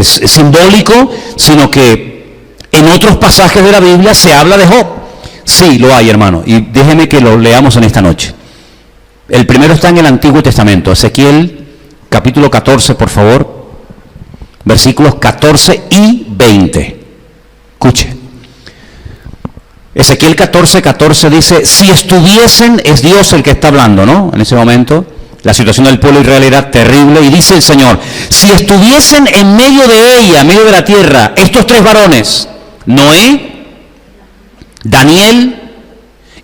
simbólico, sino que en otros pasajes de la Biblia se habla de Job. Sí, lo hay, hermano, y déjeme que lo leamos en esta noche. El primero está en el Antiguo Testamento, Ezequiel, capítulo 14, por favor, versículos 14 y 20. Escuche. Ezequiel 14 dice, si estuviesen, es Dios el que está hablando, ¿no? En ese momento, la situación del pueblo de Israel era terrible, y dice el Señor, si estuviesen en medio de ella, en medio de la tierra, estos 3 varones, Noé, Daniel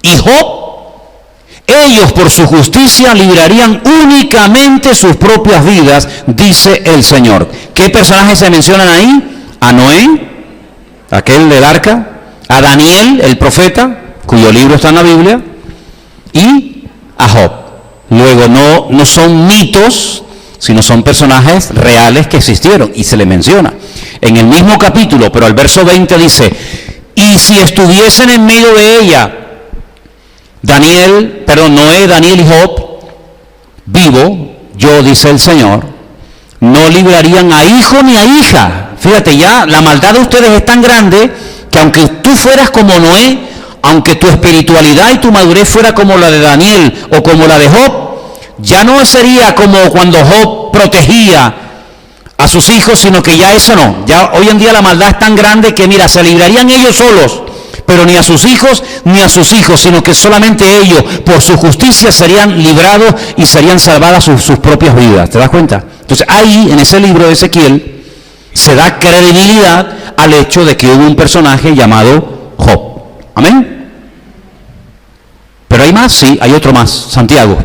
y Job, ellos por su justicia librarían únicamente sus propias vidas, dice el Señor. ¿Qué personajes se mencionan ahí? A Noé, aquel del arca, a Daniel, el profeta, cuyo libro está en la Biblia, y a Job. Luego no son mitos, sino son personajes reales que existieron, y se le menciona. En el mismo capítulo, pero al verso 20 dice, y si estuviesen en medio de ella, Noé, Daniel y Job, vivo, yo, dice el Señor, no librarían a hijo ni a hija. Fíjate, ya la maldad de ustedes es tan grande que aunque tú fueras como Noé, aunque tu espiritualidad y tu madurez fuera como la de Daniel o como la de Job, ya no sería como cuando Job protegía a sus hijos, sino que ya eso no. Ya hoy en día la maldad es tan grande que mira, se librarían ellos solos, pero ni a sus hijos ni a sus hijos, sino que solamente ellos, por su justicia, serían librados y serían salvadas sus propias vidas. ¿Te das cuenta? Entonces ahí, en ese libro de Ezequiel, se da credibilidad al hecho de que hubo un personaje llamado Job. ¿Amén? Pero hay más, sí, hay otro más. Santiago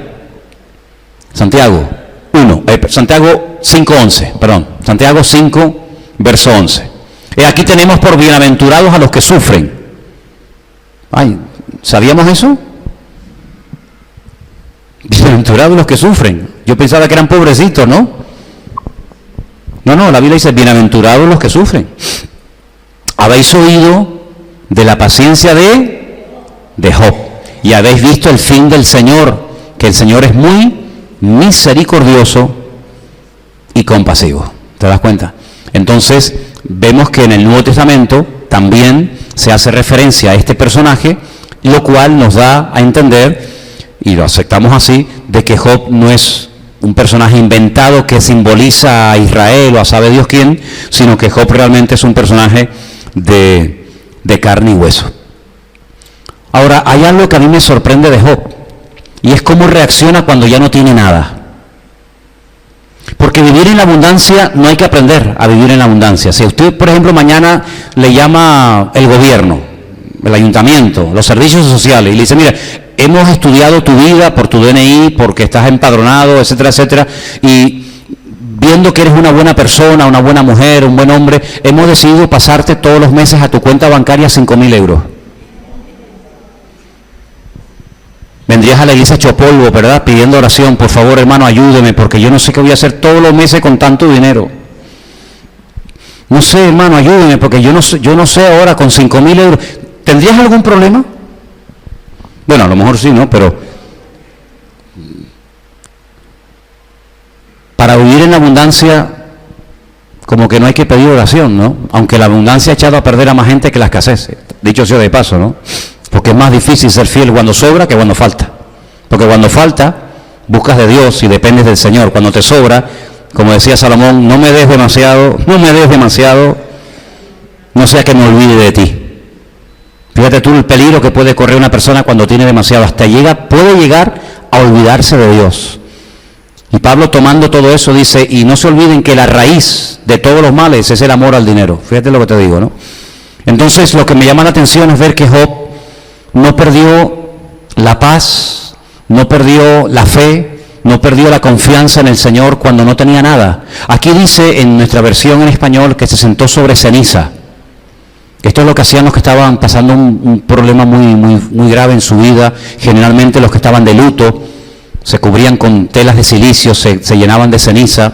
5, verso 11. Aquí tenemos por bienaventurados a los que sufren. Ay, ¿sabíamos eso? Bienaventurados los que sufren. Yo pensaba que eran pobrecitos, ¿no? No, la Biblia dice, bienaventurados los que sufren. Habéis oído de la paciencia de Job, y habéis visto el fin del Señor, que el Señor es muy misericordioso y compasivo. ¿Te das cuenta? Entonces, vemos que en el Nuevo Testamento también se hace referencia a este personaje, lo cual nos da a entender, y lo aceptamos así, de que Job no es un personaje inventado que simboliza a Israel o a sabe Dios quién, sino que Job realmente es un personaje de carne y hueso. Ahora, hay algo que a mí me sorprende de Job, y es cómo reacciona cuando ya no tiene nada. Porque vivir en la abundancia, no hay que aprender a vivir en la abundancia. Si usted, por ejemplo, mañana le llama el gobierno, el ayuntamiento, los servicios sociales, y le dice, mira, hemos estudiado tu vida por tu DNI, porque estás empadronado, etcétera, etcétera, y viendo que eres una buena persona, una buena mujer, un buen hombre, hemos decidido pasarte todos los meses a tu cuenta bancaria 5.000 euros. Vendrías a la iglesia hecho polvo, ¿verdad? Pidiendo oración, por favor, hermano, ayúdeme, porque yo no sé qué voy a hacer todos los meses con tanto dinero. No sé, hermano, ayúdeme, porque yo no sé ahora con 5.000 euros. ¿Tendrías algún problema? Bueno, a lo mejor sí, ¿no? Pero para vivir en la abundancia, como que no hay que pedir oración, ¿no? Aunque la abundancia ha echado a perder a más gente que la escasez. Dicho sea de paso, ¿no? Porque es más difícil ser fiel cuando sobra que cuando falta. Porque cuando falta, buscas de Dios y dependes del Señor. Cuando te sobra, como decía Salomón, no me des demasiado, no sea que me olvide de ti. Fíjate tú el peligro que puede correr una persona cuando tiene demasiado. Puede llegar a olvidarse de Dios. Y Pablo, tomando todo eso, dice, y no se olviden que la raíz de todos los males es el amor al dinero. Fíjate lo que te digo, ¿no? Entonces, lo que me llama la atención es ver que Job no perdió la paz, no perdió la fe, no perdió la confianza en el Señor cuando no tenía nada. Aquí dice en nuestra versión en español que se sentó sobre ceniza. Esto es lo que hacían los que estaban pasando un problema muy grave en su vida. Generalmente los que estaban de luto se cubrían con telas de silicio, se llenaban de ceniza.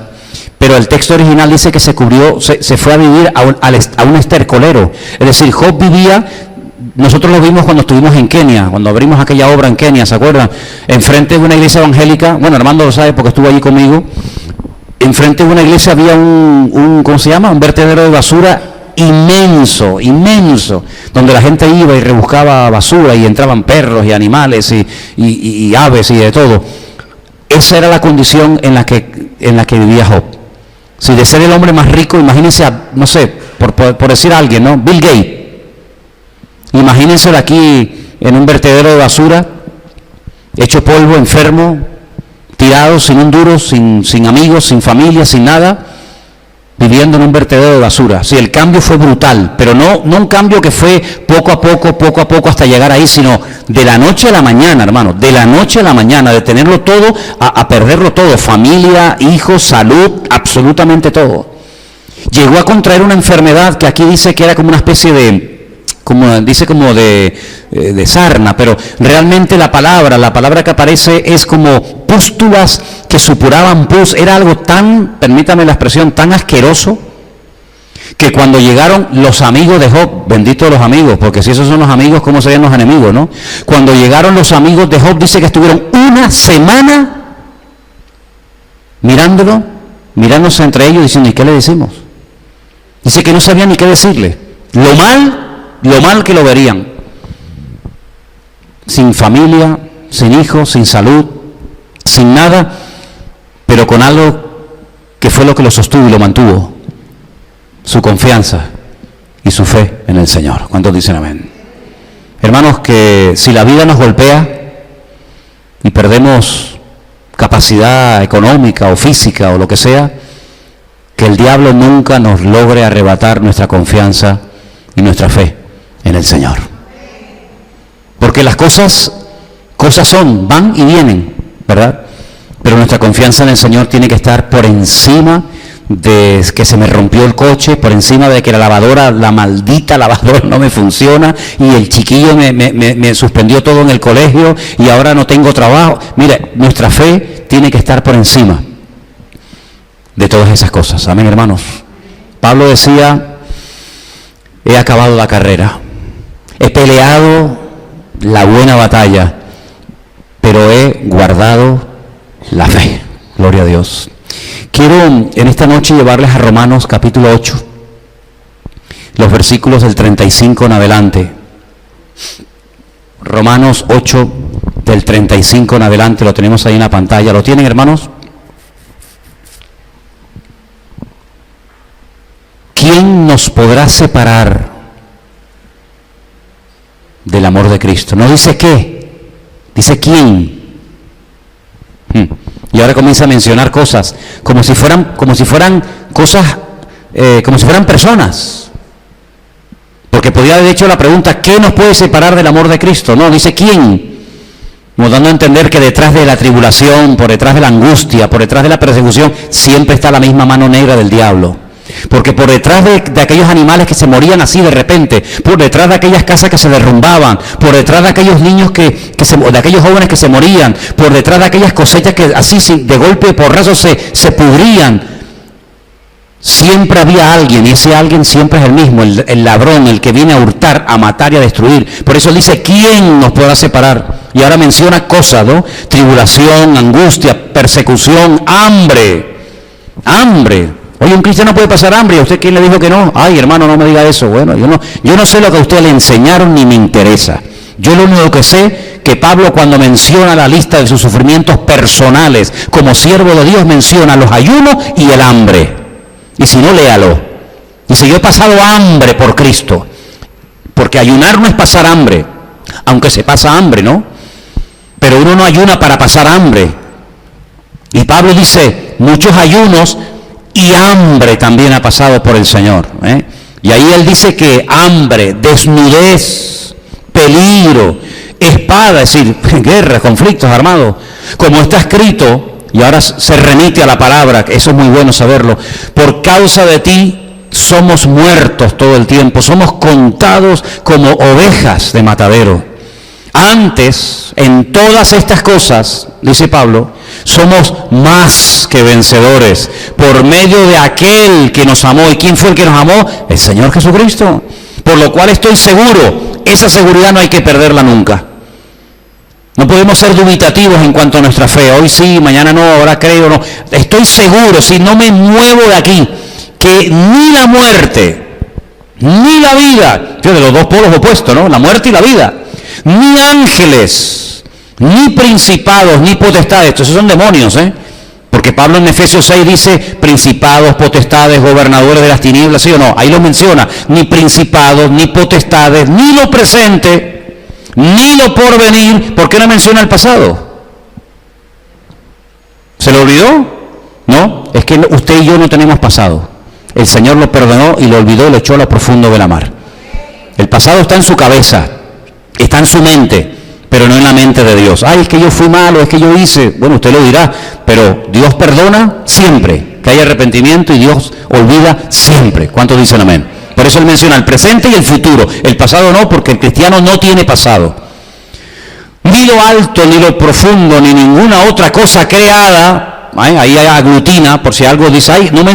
Pero el texto original dice que se fue a vivir a un estercolero. Es decir, Job vivía. Nosotros lo vimos cuando estuvimos en Kenia, cuando abrimos aquella obra en Kenia, ¿se acuerdan? Enfrente de una iglesia evangélica, bueno, Armando lo sabe porque estuvo allí conmigo, enfrente de una iglesia había ¿cómo se llama? Un vertedero de basura inmenso, donde la gente iba y rebuscaba basura y entraban perros y animales y aves y de todo. Esa era la condición en la que vivía Job. Si de ser el hombre más rico, imagínense, no sé, por decir a alguien, ¿no? Bill Gates. Imagínenselo aquí en un vertedero de basura, hecho polvo, enfermo, tirado, sin un duro, sin amigos, sin familia, sin nada. viviendo en un vertedero de basura. Sí, el cambio fue brutal, pero no un cambio que fue poco a poco hasta llegar ahí, sino de la noche a la mañana, hermano, de la noche a la mañana, de tenerlo todo a perderlo todo, familia, hijos, salud, absolutamente todo. Llegó a contraer una enfermedad que aquí dice que era como una especie de, como de sarna, pero realmente la palabra que aparece es como pústulas que supuraban pus. Era algo tan, permítame la expresión, tan asqueroso, que cuando llegaron los amigos de Job, benditos los amigos, porque si esos son los amigos, ¿cómo serían los enemigos, no? Cuando llegaron los amigos de Job, dice que estuvieron una semana mirándose entre ellos, diciendo, ¿y qué le decimos? Dice que no sabían ni qué decirle. Lo mal que lo verían. Sin familia, sin hijos, sin salud, sin nada, pero con algo que fue lo que lo sostuvo y lo mantuvo: su confianza y su fe en el Señor. ¿Cuántos dicen amén? Hermanos, que si la vida nos golpea y perdemos capacidad económica o física o lo que sea, que el diablo nunca nos logre arrebatar nuestra confianza y nuestra fe en el Señor. Porque las cosas son, van y vienen, ¿verdad? Pero nuestra confianza en el Señor tiene que estar por encima de que se me rompió el coche, por encima de que la maldita lavadora no me funciona y el chiquillo me suspendió todo en el colegio y ahora no tengo trabajo. Mire, nuestra fe tiene que estar por encima de todas esas cosas. Amén, hermanos. Pablo decía, he acabado la carrera, he peleado la buena batalla, pero he guardado la fe. Gloria a Dios. Quiero en esta noche llevarles a Romanos capítulo 8, los versículos del 35 en adelante. Romanos 8, del 35 en adelante, lo tenemos ahí en la pantalla. ¿Lo tienen, hermanos? ¿Quién nos podrá separar del amor de Cristo? No dice qué, dice quién. Y ahora comienza a mencionar cosas como si fueran cosas, como si fueran personas. Porque podría haber hecho la pregunta, ¿qué nos puede separar del amor de Cristo? No, dice quién. Como dando a entender que detrás de la tribulación, por detrás de la angustia, por detrás de la persecución, siempre está la misma mano negra del diablo. Porque por detrás de aquellos animales que se morían así de repente, por detrás de aquellas casas que se derrumbaban, por detrás de aquellos niños de aquellos jóvenes que se morían, por detrás de aquellas cosechas que así de golpe y porrazo se pudrían, siempre había alguien, y ese alguien siempre es el mismo, el ladrón, el que viene a hurtar, a matar y a destruir. Por eso dice, ¿quién nos podrá separar? Y ahora menciona cosas, ¿no? Tribulación, angustia, persecución, hambre. Oye, un cristiano puede pasar hambre, ¿y a usted quién le dijo que no? Ay, hermano, no me diga eso. Bueno, yo no sé lo que a usted le enseñaron ni me interesa. Yo lo único que sé, que Pablo cuando menciona la lista de sus sufrimientos personales, como siervo de Dios, menciona los ayunos y el hambre. Y si no, léalo. Dice, yo he pasado hambre por Cristo. Porque ayunar no es pasar hambre, aunque se pasa hambre, ¿no? Pero uno no ayuna para pasar hambre. Y Pablo dice, muchos ayunos y hambre también ha pasado por el Señor, ¿eh? Y ahí él dice que hambre, desnudez, peligro, espada, es decir, guerras, conflictos armados, como está escrito, y ahora se remite a la palabra, que eso es muy bueno saberlo, por causa de ti somos muertos todo el tiempo, somos contados como ovejas de matadero. Antes, en todas estas cosas, dice Pablo, somos más que vencedores por medio de aquel que nos amó. ¿Y quién fue el que nos amó? El Señor Jesucristo. Por lo cual estoy seguro, esa seguridad no hay que perderla nunca. No podemos ser dubitativos en cuanto a nuestra fe. Hoy sí, mañana no, ahora creo no. Estoy seguro, si no me muevo de aquí, que ni la muerte, ni la vida, yo de los dos polos opuestos, ¿no? La muerte y la vida, ni ángeles, ni principados, ni potestades, esos son demonios, porque Pablo en Efesios 6 dice principados, potestades, gobernadores de las tinieblas, ¿sí o no? Ahí lo menciona, ni principados, ni potestades, ni lo presente, ni lo porvenir. ¿Por qué no menciona el pasado? ¿Se lo olvidó? No, es que usted y yo no tenemos pasado. el Señor lo perdonó y lo olvidó y lo echó a lo profundo de la mar. El pasado está en su cabeza, está en su mente, pero no en la mente de Dios. Ay, es que yo fui malo, es que yo hice. Bueno, usted lo dirá, pero Dios perdona siempre, que hay arrepentimiento, y Dios olvida siempre. ¿Cuántos dicen amén? Por eso Él menciona el presente y el futuro. El pasado no, porque el cristiano no tiene pasado. Ni lo alto, ni lo profundo, ni ninguna otra cosa creada, ahí aglutina, por si algo dice, ay, no me...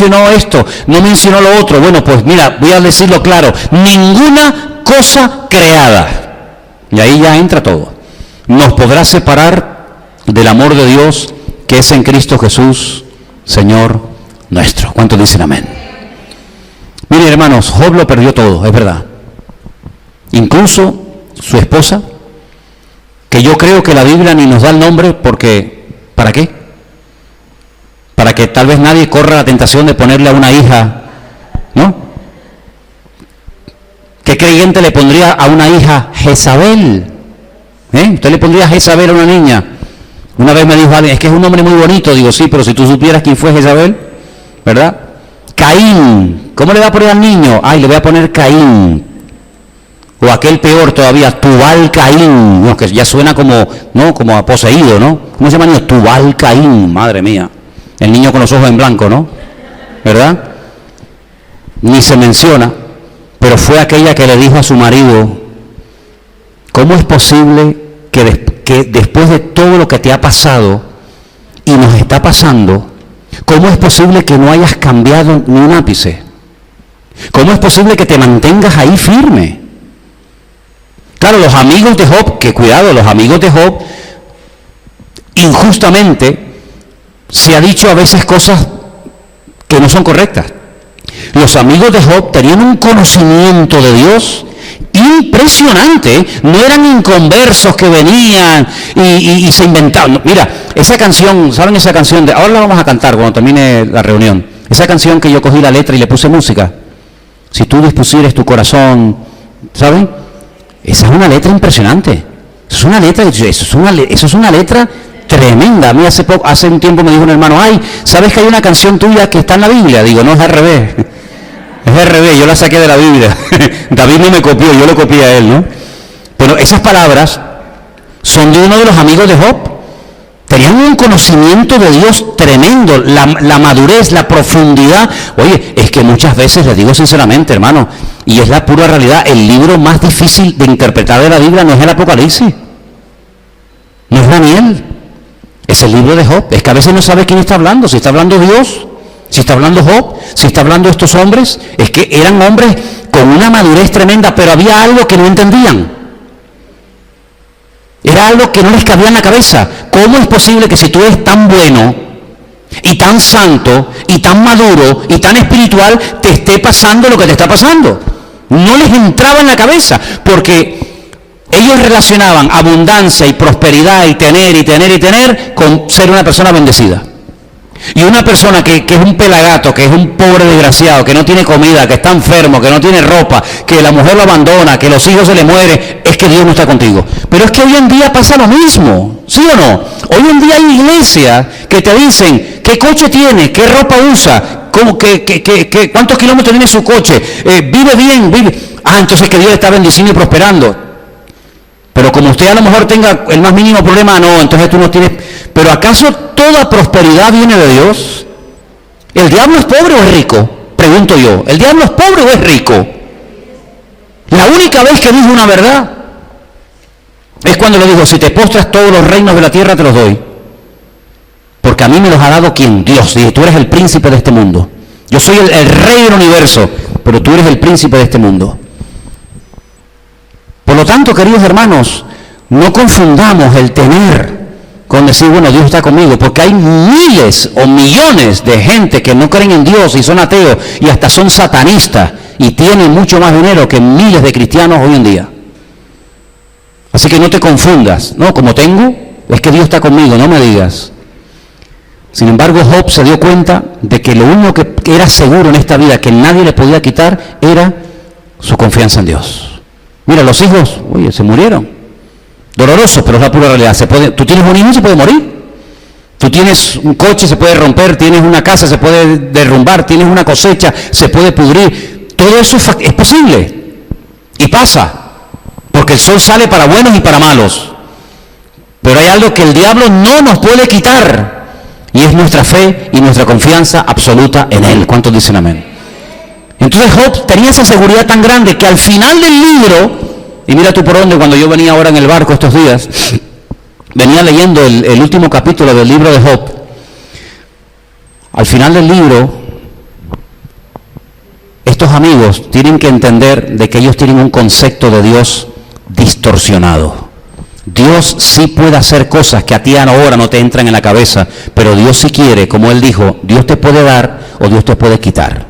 mencionó esto, no mencionó lo otro. Bueno, pues mira, voy a decirlo claro, ninguna cosa creada, y ahí ya entra todo, nos podrá separar del amor de Dios que es en Cristo Jesús, Señor nuestro. ¿Cuántos dicen amén? Miren, hermanos, Job lo perdió todo, es verdad. Incluso su esposa, que yo creo que la Biblia ni nos da el nombre porque, ¿para qué? Para que tal vez nadie corra la tentación de ponerle a una hija, ¿no? ¿Qué creyente le pondría a una hija Jezabel? ¿Usted le pondría Jezabel a una niña? Una vez me dijo alguien, es que es un nombre muy bonito. Digo, sí, pero si tú supieras quién fue Jezabel, ¿verdad? Caín, ¿cómo le va a poner al niño? Ay, le voy a poner Caín. O aquel peor todavía, Tubal Caín, no, que ya suena como, ¿no? Como a poseído, ¿no? ¿Cómo se llama el niño? Tubal Caín, madre mía. El niño con los ojos en blanco, ¿no? ¿Verdad? Ni se menciona, pero fue aquella que le dijo a su marido, ¿cómo es posible que después de todo lo que te ha pasado y nos está pasando, cómo es posible que no hayas cambiado ni un ápice? ¿Cómo es posible que te mantengas ahí firme? Claro, los amigos de Job, que cuidado, los amigos de Job, injustamente, se ha dicho a veces cosas que no son correctas. Los amigos de Job tenían un conocimiento de Dios impresionante, no eran inconversos que venían y se inventaban. Mira, esa canción, ¿saben esa canción? Ahora la vamos a cantar cuando termine la reunión. Esa canción que yo cogí la letra y le puse música. Si tú dispusieres tu corazón, ¿saben? Esa es una letra impresionante. Eso es una letra tremenda. A mí hace un tiempo me dijo un hermano, ay, ¿sabes que hay una canción tuya que está en la Biblia? Digo, no, es al revés. Es al revés, yo la saqué de la Biblia. David no me copió, yo lo copié a él, ¿no? Pero esas palabras son de uno de los amigos de Job. Tenían un conocimiento de Dios tremendo, la madurez, la profundidad. Oye, es que muchas veces, les digo sinceramente, hermano, y es la pura realidad, el libro más difícil de interpretar de la Biblia no es el Apocalipsis, no es Daniel, es el libro de Job. Es que a veces no sabe quién está hablando, si está hablando Dios, si está hablando Job, si está hablando estos hombres. Es que eran hombres con una madurez tremenda, pero había algo que no entendían. Era algo que no les cabía en la cabeza. ¿Cómo es posible que si tú eres tan bueno y tan santo y tan maduro y tan espiritual te esté pasando lo que te está pasando? No les entraba en la cabeza, porque ellos relacionaban abundancia y prosperidad y tener con ser una persona bendecida. Y una persona que es un pelagato, que es un pobre desgraciado, que no tiene comida, que está enfermo, que no tiene ropa, que la mujer lo abandona, que los hijos se le mueren, es que Dios no está contigo. Pero es que hoy en día pasa lo mismo, ¿sí o no? Hoy en día hay iglesias que te dicen qué coche tiene, qué ropa usa, cuántos kilómetros tiene su coche, vive bien, vive. Entonces que Dios le está bendiciendo y prosperando. Pero como usted a lo mejor tenga el más mínimo problema, no, entonces tú no tienes... Pero ¿acaso toda prosperidad viene de Dios? ¿El diablo es pobre o es rico? Pregunto yo, ¿el diablo es pobre o es rico? La única vez que dijo una verdad es cuando le dijo, si te postras todos los reinos de la tierra te los doy. Porque a mí me los ha dado ¿quién? Dios. Dije, tú eres el príncipe de este mundo. Yo soy el rey del universo, pero tú eres el príncipe de este mundo. Por lo tanto, queridos hermanos, no confundamos el tener con decir, bueno, Dios está conmigo, porque hay miles o millones de gente que no creen en Dios y son ateos y hasta son satanistas y tienen mucho más dinero que miles de cristianos hoy en día. Así que no te confundas, ¿no? Como tengo, es que Dios está conmigo, no me digas. Sin embargo, Job se dio cuenta de que lo único que era seguro en esta vida, que nadie le podía quitar, era su confianza en Dios. Mira, los hijos, oye, se murieron. Doloroso, pero es la pura realidad. Tú tienes un hijo y se puede morir. Tú tienes un coche, se puede romper. Tienes una casa, se puede derrumbar. Tienes una cosecha, se puede pudrir. Todo eso es posible. Y pasa. Porque el sol sale para buenos y para malos. Pero hay algo que el diablo no nos puede quitar. Y es nuestra fe y nuestra confianza absoluta en Él. ¿Cuántos dicen amén? Entonces Job tenía esa seguridad tan grande que al final del libro, y mira tú por dónde, cuando yo venía ahora en el barco estos días, venía leyendo el último capítulo del libro de Job. Al final del libro, estos amigos tienen que entender de que ellos tienen un concepto de Dios distorsionado. Dios sí puede hacer cosas que a ti ahora no te entran en la cabeza, pero Dios sí quiere, como Él dijo, Dios te puede dar o Dios te puede quitar.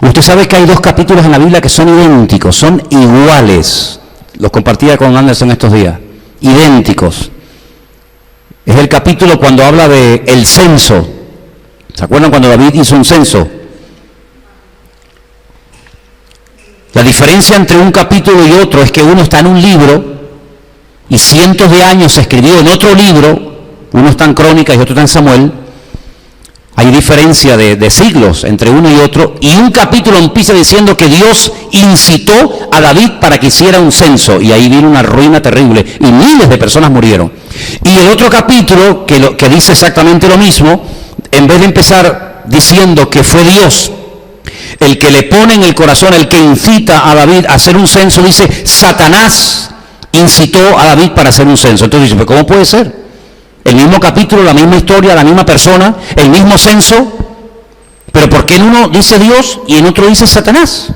Usted sabe que hay 2 capítulos en la Biblia que son idénticos, son iguales. Los compartía con Anderson estos días. Idénticos. Es el capítulo cuando habla de el censo. ¿Se acuerdan cuando David hizo un censo? La diferencia entre un capítulo y otro es que uno está en un libro y cientos de años se escribió en otro libro, uno está en Crónicas y otro está en Samuel. Hay diferencia de siglos entre uno y otro, y un capítulo empieza diciendo que Dios incitó a David para que hiciera un censo, y ahí vino una ruina terrible, y miles de personas murieron. Y el otro capítulo, que dice exactamente lo mismo, en vez de empezar diciendo que fue Dios el que le pone en el corazón, el que incita a David a hacer un censo, dice, Satanás incitó a David para hacer un censo. Entonces dice, ¿cómo puede ser? El mismo capítulo, la misma historia, la misma persona, el mismo censo, pero ¿por qué en uno dice Dios y en otro dice Satanás?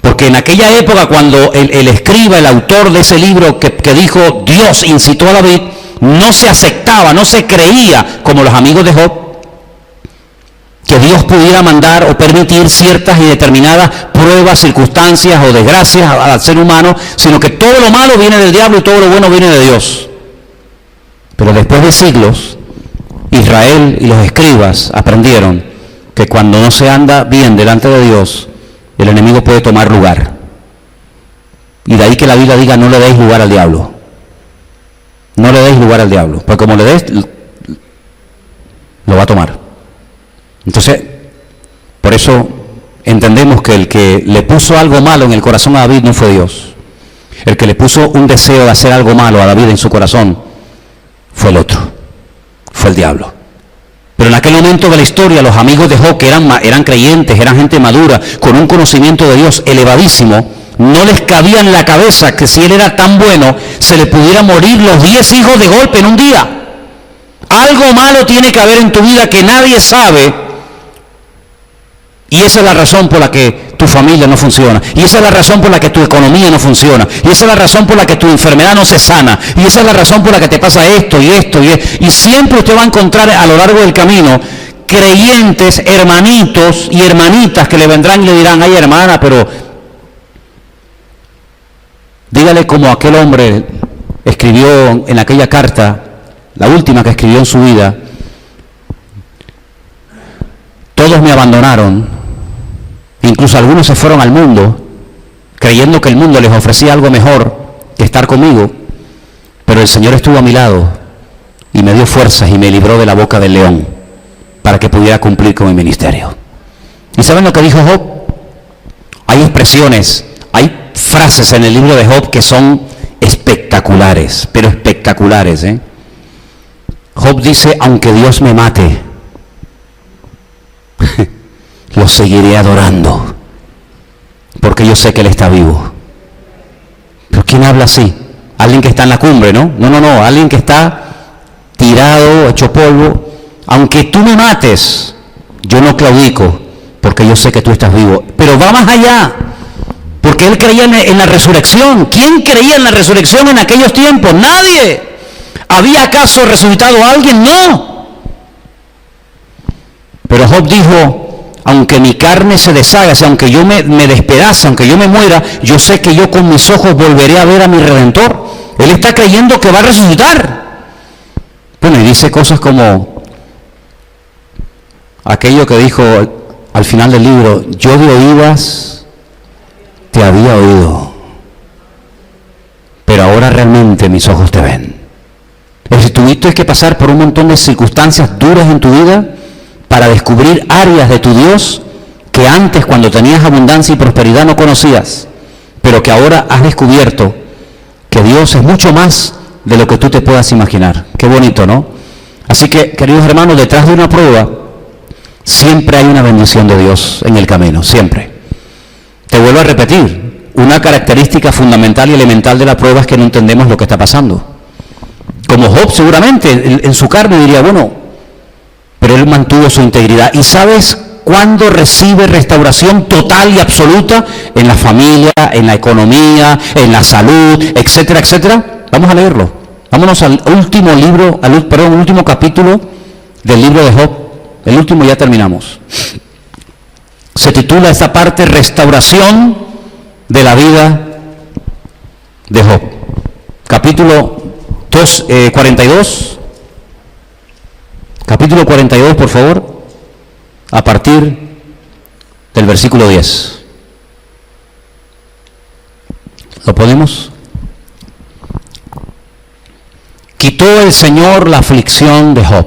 Porque en aquella época, cuando el escriba, el autor de ese libro que dijo Dios incitó a David, no se aceptaba, no se creía, como los amigos de Job, que Dios pudiera mandar o permitir ciertas y determinadas pruebas, circunstancias o desgracias al ser humano, sino que todo lo malo viene del diablo y todo lo bueno viene de Dios. Pero después de siglos, Israel y los escribas aprendieron que cuando no se anda bien delante de Dios, el enemigo puede tomar lugar. Y de ahí que la Biblia diga, no le deis lugar al diablo. No le deis lugar al diablo, porque como le des, lo va a tomar. Entonces, por eso entendemos que el que le puso algo malo en el corazón a David no fue Dios. El que le puso un deseo de hacer algo malo a David en su corazón fue el otro, fue el diablo. Pero en aquel momento de la historia, los amigos de Job, que eran creyentes, eran gente madura, con un conocimiento de Dios elevadísimo, no les cabía en la cabeza que si él era tan bueno, se le pudiera morir los 10 hijos de golpe en un día. Algo malo tiene que haber en tu vida que nadie sabe. Y esa es la razón por la que tu familia no funciona. Y esa es la razón por la que tu economía no funciona. Y esa es la razón por la que tu enfermedad no se sana. Y esa es la razón por la que te pasa esto y esto y esto. Y siempre usted va a encontrar a lo largo del camino creyentes, hermanitos y hermanitas que le vendrán y le dirán, ay hermana, pero dígale como aquel hombre escribió en aquella carta, la última que escribió en su vida, todos me abandonaron. Incluso algunos se fueron al mundo, creyendo que el mundo les ofrecía algo mejor que estar conmigo, pero el Señor estuvo a mi lado y me dio fuerzas y me libró de la boca del león para que pudiera cumplir con mi ministerio. ¿Y saben lo que dijo Job? Hay expresiones, hay frases en el libro de Job que son espectaculares, pero espectaculares, ¿eh? Job dice, aunque Dios me mate, lo seguiré adorando, porque yo sé que Él está vivo. ¿Pero quién habla así? Alguien que está en la cumbre, ¿no? No, alguien que está tirado, hecho polvo. Aunque tú me mates, yo no claudico, porque yo sé que tú estás vivo. Pero va más allá, porque él creía en la resurrección. ¿Quién creía en la resurrección en aquellos tiempos? Nadie. ¿Había acaso resucitado a alguien? No. Pero Job dijo, aunque mi carne se deshaga, aunque yo me despedace, aunque yo me muera, yo sé que yo con mis ojos volveré a ver a mi Redentor. Él está creyendo que va a resucitar. Bueno, y dice cosas como aquello que dijo al final del libro, yo de oídas te había oído, pero ahora realmente mis ojos te ven. Es decir, tuviste que pasar por un montón de circunstancias duras en tu vida para descubrir áreas de tu Dios que antes, cuando tenías abundancia y prosperidad, no conocías, pero que ahora has descubierto que Dios es mucho más de lo que tú te puedas imaginar. Qué bonito, ¿no? Así que, queridos hermanos, detrás de una prueba siempre hay una bendición de Dios en el camino, siempre. Te vuelvo a repetir, una característica fundamental y elemental de la prueba es que no entendemos lo que está pasando. Como Job seguramente en su carne diría, bueno, pero él mantuvo su integridad. ¿Y sabes cuándo recibe restauración total y absoluta? En la familia, en la economía, en la salud, etcétera, etcétera. Vamos a leerlo. Vámonos al último libro, último capítulo del libro de Job. El último, ya terminamos. Se titula esta parte Restauración de la vida de Job. Capítulo 42. Capítulo 42, por favor, a partir del versículo 10. ¿Lo podemos? Quitó el Señor la aflicción de Job.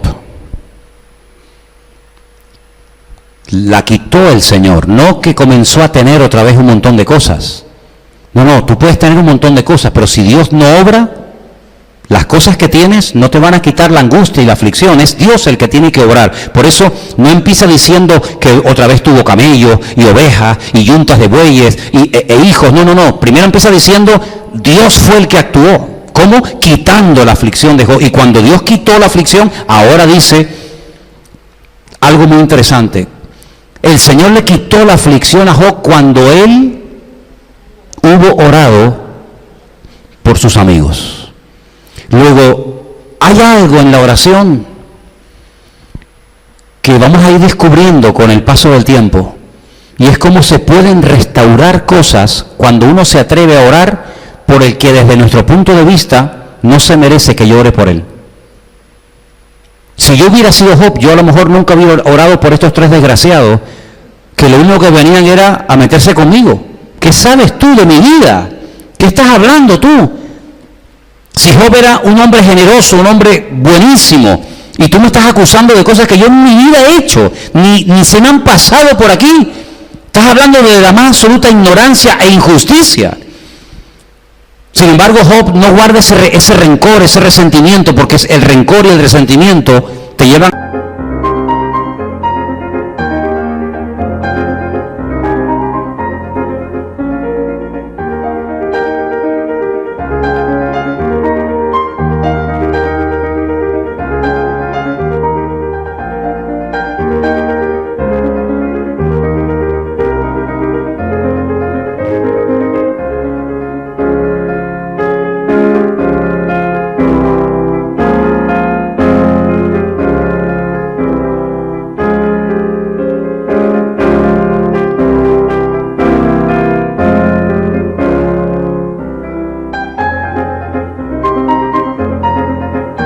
La quitó el Señor, no que comenzó a tener otra vez un montón de cosas. No, tú puedes tener un montón de cosas, pero si Dios no obra, las cosas que tienes no te van a quitar la angustia y la aflicción. Es Dios el que tiene que obrar. Por eso no empieza diciendo que otra vez tuvo camello y ovejas y yuntas de bueyes e hijos. No. Primero empieza diciendo Dios fue el que actuó. ¿Cómo? Quitando la aflicción de Job. Y cuando Dios quitó la aflicción, ahora dice algo muy interesante. El Señor le quitó la aflicción a Job cuando él hubo orado por sus amigos. Luego, hay algo en la oración que vamos a ir descubriendo con el paso del tiempo, y es cómo se pueden restaurar cosas cuando uno se atreve a orar por el que desde nuestro punto de vista no se merece que yo ore por él. Si yo hubiera sido Job, yo a lo mejor nunca hubiera orado por estos tres desgraciados, que lo único que venían era a meterse conmigo. ¿Qué sabes tú de mi vida? ¿Qué estás hablando tú? Si Job era un hombre generoso, un hombre buenísimo, y tú me estás acusando de cosas que yo en mi vida he hecho, ni se me han pasado por aquí. Estás hablando de la más absoluta ignorancia e injusticia. Sin embargo, Job no guarda ese rencor, ese resentimiento, porque el rencor y el resentimiento te llevan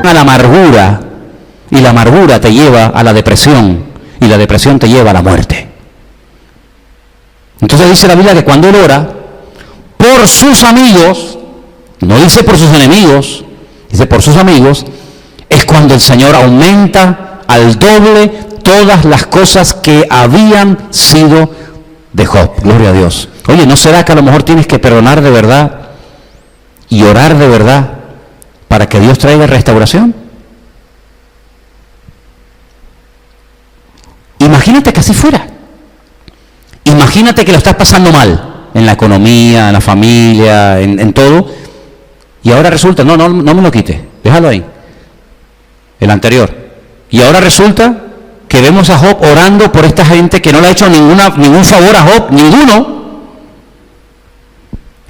a la amargura, y la amargura te lleva a la depresión, y la depresión te lleva a la muerte. Entonces dice la Biblia que cuando él ora por sus amigos, no dice por sus enemigos, dice por sus amigos, es cuando el Señor aumenta al doble todas las cosas que habían sido de Job. Gloria a Dios. Oye, ¿no será que a lo mejor tienes que perdonar de verdad y orar de verdad para que Dios traiga restauración? Imagínate que así fuera. Imagínate que lo estás pasando mal, en la economía, en la familia, en todo, y ahora resulta, no me lo quites, déjalo ahí, el anterior. Y ahora resulta que vemos a Job orando por esta gente que no le ha hecho ningún favor a Job, ninguno.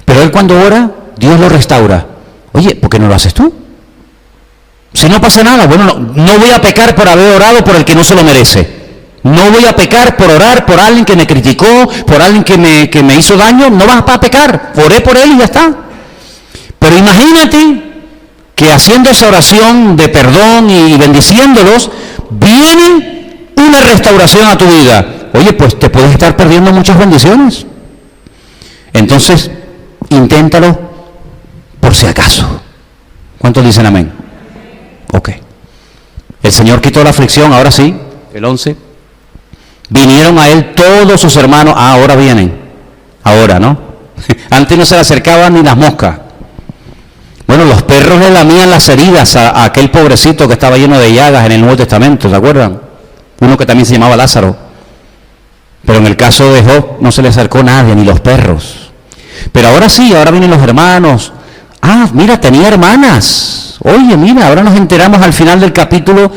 Pero él cuando ora, Dios lo restaura. Oye, ¿por qué no lo haces tú? Si no pasa nada, bueno, no voy a pecar por haber orado por el que no se lo merece. No voy a pecar por orar por alguien que me criticó, por alguien que me hizo daño. No vas a pecar, oré por él y ya está. Pero imagínate que haciendo esa oración de perdón y bendiciéndolos, viene una restauración a tu vida. Oye, pues te puedes estar perdiendo muchas bendiciones. Entonces, inténtalo por si acaso. ¿Cuántos dicen amén? Ok. El Señor quitó la aflicción, ahora sí, el 11. Vinieron a él todos sus hermanos. Ahora vienen. Ahora, ¿no? Antes no se le acercaban ni las moscas. Bueno, los perros le lamían las heridas a aquel pobrecito que estaba lleno de llagas en el Nuevo Testamento, ¿se acuerdan? Uno que también se llamaba Lázaro. Pero en el caso de Job no se le acercó nadie, ni los perros. Pero ahora sí, ahora vienen los hermanos. Mira, tenía hermanas. Oye, mira, ahora nos enteramos al final del capítulo,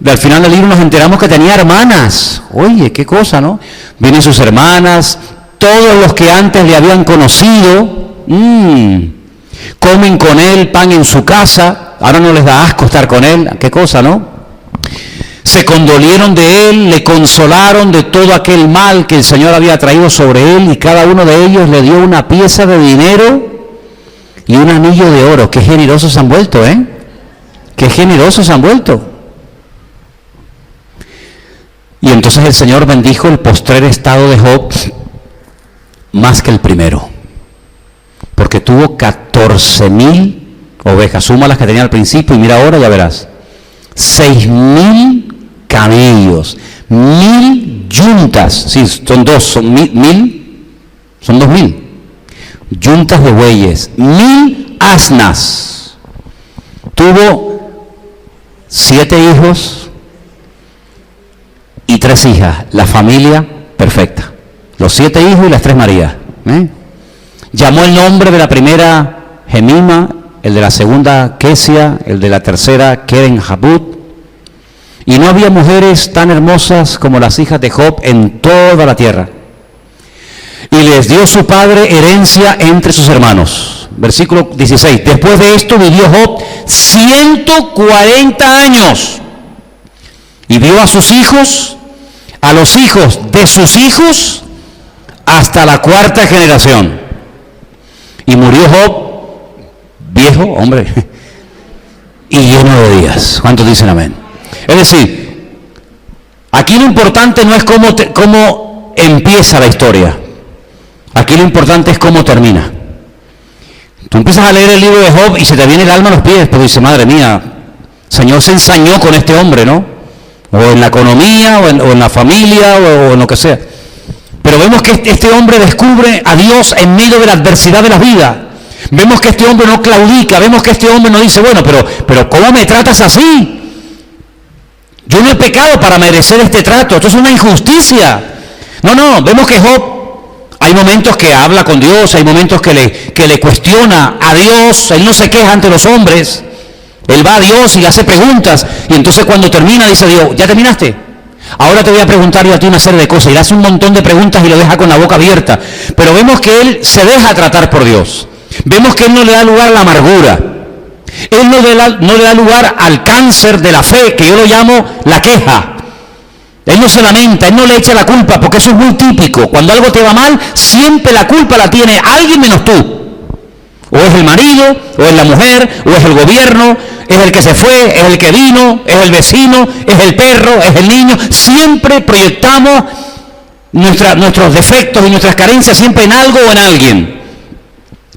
al final del libro nos enteramos que tenía hermanas. Oye, qué cosa, ¿no? Vienen sus hermanas, todos los que antes le habían conocido, comen con él pan en su casa, ahora no les da asco estar con él, qué cosa, ¿no? Se condolieron de él, le consolaron de todo aquel mal que el Señor había traído sobre él, y cada uno de ellos le dio una pieza de dinero y un anillo de oro. Qué generosos se han vuelto, ¿eh? Qué generosos se han vuelto. Y entonces el Señor bendijo el postrer estado de Job más que el primero, porque tuvo 14,000 ovejas, suma las que tenía al principio y mira ahora, ya verás, 6,000 camellos, 1,000 yuntas, sí, son 2,000 yuntas de bueyes, 1,000 asnas. Tuvo 7 hijos y 3 hijas, la familia perfecta, los 7 hijos y las 3 Marías. Llamó el nombre de la primera Gemima, el de la segunda Kesia, el de la tercera Keren Habut, y no había mujeres tan hermosas como las hijas de Job en toda la tierra. Y les dio su padre herencia entre sus hermanos. Versículo 16. Después de esto vivió Job 140 años. Y vio a sus hijos, a los hijos de sus hijos, hasta la 4ª generación. Y murió Job, viejo, hombre, y lleno de días. ¿Cuántos dicen amén? Es decir, aquí lo importante no es cómo empieza la historia. Aquí lo importante es cómo termina. Tú empiezas a leer el libro de Job y se te viene el alma a los pies, porque dice, madre mía, Señor se ensañó con este hombre, ¿no? O en la economía, o en la familia, o en lo que sea. Pero vemos que este hombre descubre a Dios en medio de la adversidad de la vida. Vemos que este hombre no claudica, vemos que este hombre no dice, bueno, pero ¿cómo me tratas así? Yo no he pecado para merecer este trato, esto es una injusticia. No, vemos que Job, hay momentos que habla con Dios, hay momentos que le cuestiona a Dios, él no se queja ante los hombres, él va a Dios y le hace preguntas, y entonces cuando termina dice Dios, ¿ya terminaste? Ahora te voy a preguntar yo a ti una serie de cosas, y le hace un montón de preguntas y lo deja con la boca abierta, pero vemos que él se deja tratar por Dios, vemos que él no le da lugar a la amargura, él no le da lugar al cáncer de la fe, que yo lo llamo la queja. Él no se lamenta, él no le echa la culpa, porque eso es muy típico. Cuando algo te va mal, siempre la culpa la tiene alguien menos tú. O es el marido, o es la mujer, o es el gobierno, es el que se fue, es el que vino, es el vecino, es el perro, es el niño. Siempre proyectamos nuestros defectos y nuestras carencias siempre en algo o en alguien.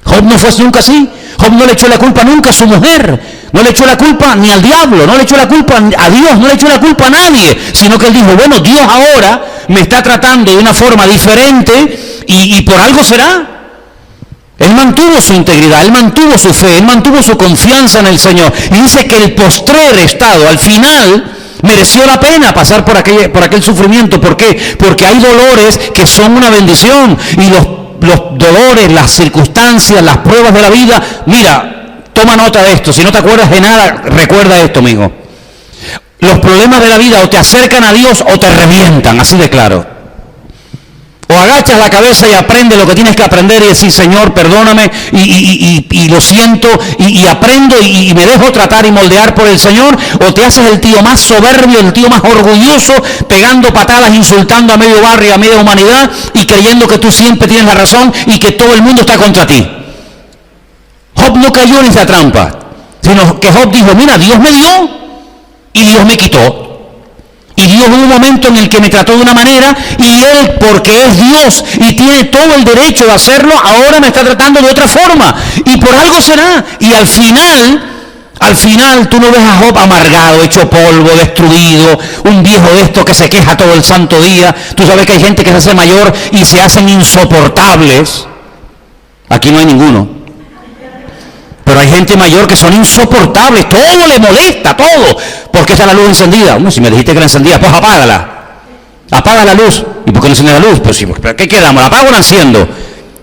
Job no fue nunca así. Job no le echó la culpa nunca a su mujer, no le echó la culpa ni al diablo, no le echó la culpa a Dios, no le echó la culpa a nadie, sino que él dijo, bueno, Dios ahora me está tratando de una forma diferente y por algo será. Él mantuvo su integridad, él mantuvo su fe, él mantuvo su confianza en el Señor. Y dice que el postrer estado, al final, Mereció la pena pasar por aquel sufrimiento. ¿Por qué? Porque hay dolores que son una bendición. Y los dolores, las circunstancias, las pruebas de la vida, mira, toma nota de esto. Si no te acuerdas de nada, recuerda esto, amigo. Los problemas de la vida o te acercan a Dios o te revientan, así de claro. O agachas la cabeza y aprendes lo que tienes que aprender y decir, Señor, perdóname, y lo siento, y aprendo, y me dejo tratar y moldear por el Señor. O te haces el tío más soberbio, el tío más orgulloso, pegando patadas, insultando a medio barrio, a media humanidad, y creyendo que tú siempre tienes la razón y que todo el mundo está contra ti. Job no cayó en esa trampa, sino que Job dijo, mira, Dios me dio y Dios me quitó. Y Dios hubo un momento en el que me trató de una manera, y Él, porque es Dios y tiene todo el derecho de hacerlo, ahora me está tratando de otra forma. Y por algo será. Y al final tú no ves a Job amargado, hecho polvo, destruido, un viejo de esto que se queja todo el santo día. Tú sabes que hay gente que se hace mayor y se hacen insoportables. Aquí no hay ninguno. Pero hay gente mayor que son insoportables, todo le molesta, todo. ¿Por qué está la luz encendida? Si me dijiste que la encendía, pues apágala. Apaga la luz. ¿Y por qué no enciende la luz? Pues sí, ¿qué quedamos? ¿La apago o la enciendo?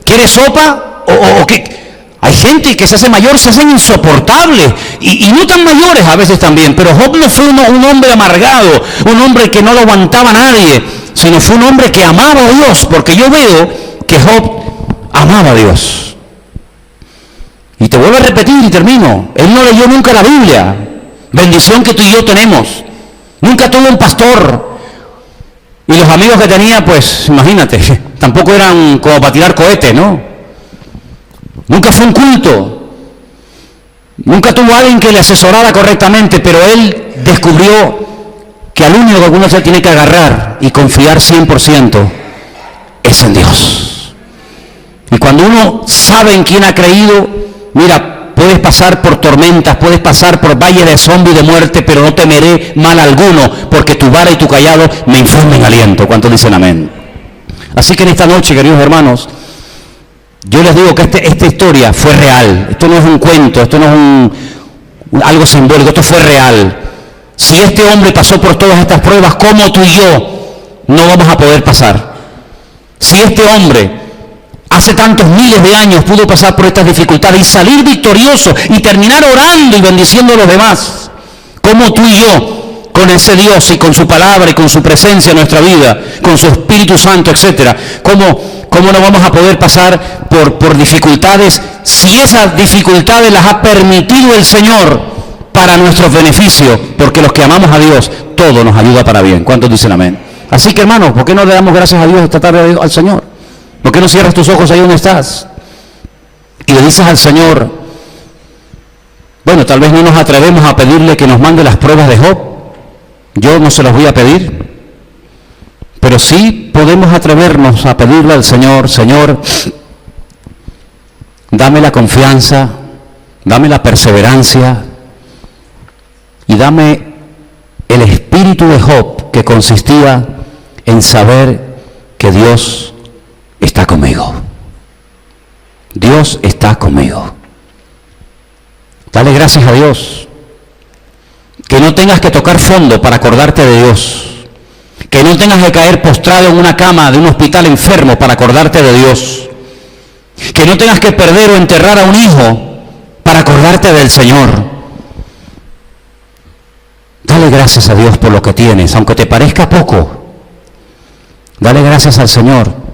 ¿Quieres sopa o qué? Hay gente que se hace mayor, se hacen insoportables. Y no tan mayores a veces también. Pero Job no fue un hombre amargado, un hombre que no lo aguantaba a nadie, sino fue un hombre que amaba a Dios. Porque yo veo que Job amaba a Dios. Y te vuelvo a repetir y termino. Él no leyó nunca la Biblia. Bendición que tú y yo tenemos. Nunca tuvo un pastor. Y los amigos que tenía, pues, imagínate, tampoco eran como para tirar cohetes, ¿no? Nunca fue un culto. Nunca tuvo alguien que le asesorara correctamente, pero él descubrió que al único que uno se tiene que agarrar y confiar 100% es en Dios. Y cuando uno sabe en quién ha creído, mira, puedes pasar por tormentas, puedes pasar por valles de sombra y de muerte, pero no temeré mal alguno, porque tu vara y tu callado me infunden aliento. ¿Cuántos dicen amén? Así que en esta noche, queridos hermanos, yo les digo que esta historia fue real. Esto no es un cuento, esto no es algo simbólico, esto fue real. Si este hombre pasó por todas estas pruebas, ¿cómo tú y yo no vamos a poder pasar? Si este hombre hace tantos miles de años pudo pasar por estas dificultades y salir victorioso y terminar orando y bendiciendo a los demás, ¿cómo tú y yo, con ese Dios y con su palabra y con su presencia en nuestra vida, con su Espíritu Santo, etcétera, cómo no vamos a poder pasar por dificultades si esas dificultades las ha permitido el Señor para nuestro beneficio? Porque los que amamos a Dios, todo nos ayuda para bien. ¿Cuántos dicen amén? Así que, hermanos, ¿por qué no le damos gracias a Dios esta tarde al Señor? ¿Por qué no cierras tus ojos ahí donde estás? Y le dices al Señor, bueno, tal vez no nos atrevemos a pedirle que nos mande las pruebas de Job. Yo no se las voy a pedir. Pero sí podemos atrevernos a pedirle al Señor, Señor, dame la confianza, dame la perseverancia y dame el espíritu de Job que consistía en saber que Dios está conmigo. Dios está conmigo. Dale gracias a Dios. Que no tengas que tocar fondo para acordarte de Dios. Que no tengas que caer postrado en una cama de un hospital enfermo para acordarte de Dios. Que no tengas que perder o enterrar a un hijo para acordarte del Señor. Dale gracias a Dios por lo que tienes, aunque te parezca poco. Dale gracias al Señor.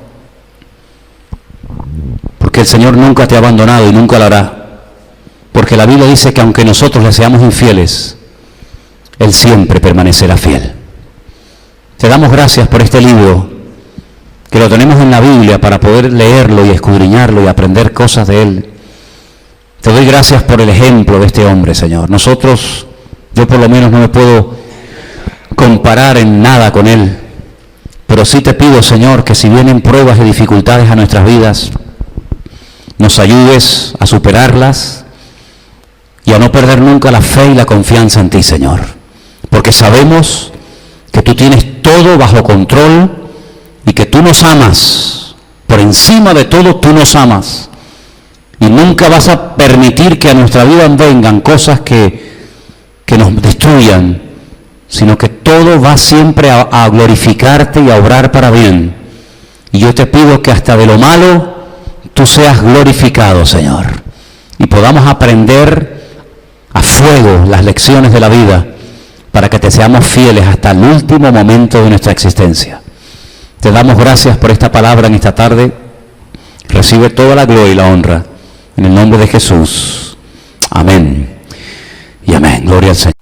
Porque el Señor nunca te ha abandonado y nunca lo hará. Porque la Biblia dice que aunque nosotros le seamos infieles, Él siempre permanecerá fiel. Te damos gracias por este libro, que lo tenemos en la Biblia para poder leerlo y escudriñarlo y aprender cosas de Él. Te doy gracias por el ejemplo de este hombre, Señor. Nosotros, yo por lo menos no me puedo comparar en nada con Él, pero sí te pido, Señor, que si vienen pruebas y dificultades a nuestras vidas, nos ayudes a superarlas y a no perder nunca la fe y la confianza en ti, Señor. Porque sabemos que tú tienes todo bajo control y que tú nos amas. Por encima de todo, tú nos amas. Y nunca vas a permitir que a nuestra vida vengan cosas que nos destruyan, sino que todo va siempre a glorificarte y a obrar para bien. Y yo te pido que hasta de lo malo tú seas glorificado, Señor, y podamos aprender a fuego las lecciones de la vida para que te seamos fieles hasta el último momento de nuestra existencia. Te damos gracias por esta palabra en esta tarde. Recibe toda la gloria y la honra en el nombre de Jesús. Amén y amén. Gloria al Señor.